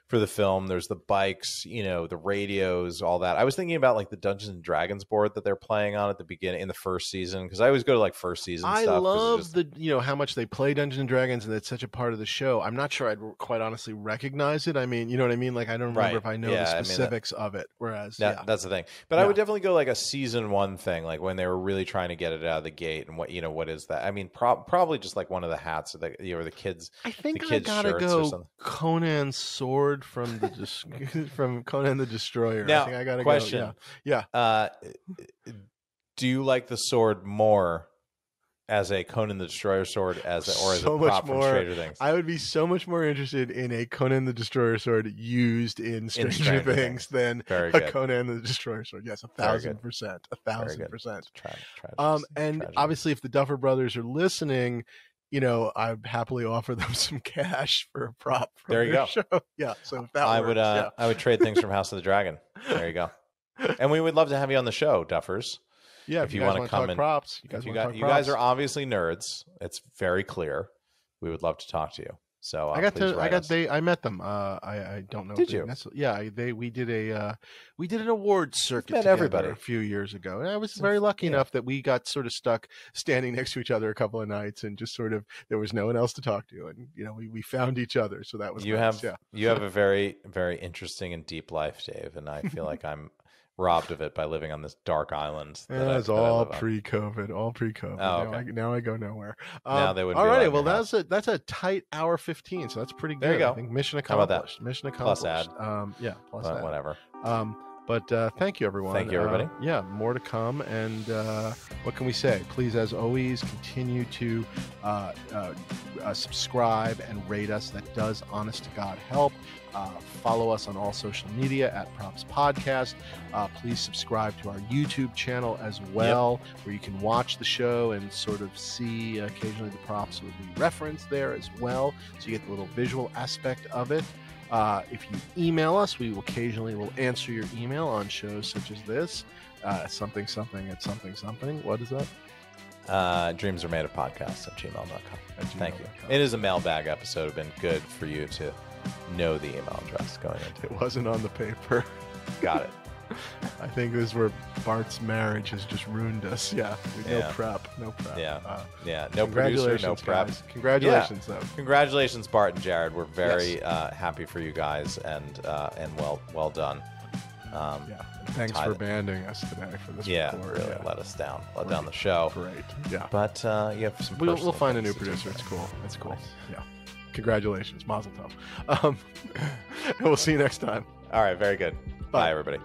for the film. There's the bikes, the radios, all that. I was thinking about like the Dungeons and Dragons board that they're playing on at the beginning in the first season, because I always go to like first season stuff.
I love how much they play Dungeons and Dragons, and it's such a part of the show. I'm not sure I'd quite honestly recognize it. I mean, you know what I mean? Like, I don't remember if I know the specifics of it. Whereas
that's the thing. But I would definitely go like a season 1 thing, like when they were really trying to get it out of the gate, and what is that? I mean, probably just like one of the hats, or the kids.
I think I gotta go Conan's sword from the from Conan the Destroyer.
Now,
I think I gotta
question.
Yeah.
Do you like the sword more as a Conan the Destroyer sword as a prop from Stranger Things?
I would be so much more interested in a Conan the Destroyer sword used in Stranger Things than a Conan the Destroyer sword. Yes, 1,000%. 1,000%. And obviously, if the Duffer Brothers are listening, I'd happily offer them some cash for a prop from their show. Yeah, so if that works,
I would trade things from House of the Dragon. There you go. And we would love to have you on the show, Duffers.
Yeah, if you want to come and props,
you guys are obviously nerds. It's very clear. We would love to talk to you. So
I met them. I don't know.
Did you?
We did an awards circuit
met everybody
a few years ago, and I was very lucky enough that we got sort of stuck standing next to each other a couple of nights, and just sort of, there was no one else to talk to, and we found each other. So that was
you have a very, very interesting and deep life, Dave, and I feel like I'm robbed of it by living on this dark island.
It's all pre-COVID. All pre-COVID.
Oh, okay.
Now I go nowhere.
Now they wouldn't.
All right. Well, that's a tight hour 15. So that's pretty good.
There you go.
I think mission accomplished.
How about that?
Mission accomplished.
Plus ad.
Yeah. Plus ad.
Whatever.
But thank you, everyone.
Thank you, everybody.
Yeah, more to come. And what can we say? Please, as always, continue to subscribe and rate us. That does, honest to God, help. Follow us on all social media at Props Podcast. Please subscribe to our YouTube channel as well, where you can watch the show and sort of see occasionally the props will be referenced there as well. So you get the little visual aspect of it. If you email us, we will occasionally answer your email on shows such as this. Something at something. What is that?
Dreams are made of podcasts at gmail.com. Thank you. It is a mailbag episode. It's been good for you to know the email address going into it.
It wasn't on the paper.
Got it.
I think this is where Bart's marriage has just ruined us. Yeah. No prep.
Yeah. No producer, no prep.
Guys. Congratulations, though.
Congratulations, Bart and Jared. We're very happy for you guys, and well done.
Thanks for abandoning us today for this.
Really let us down. Let down the show.
Great. Yeah.
But you have some.
We'll find a new producer. It's cool. It's cool. Yeah. Congratulations, Mazel Tov. And we'll see you next time.
All right. Very good. Bye everybody.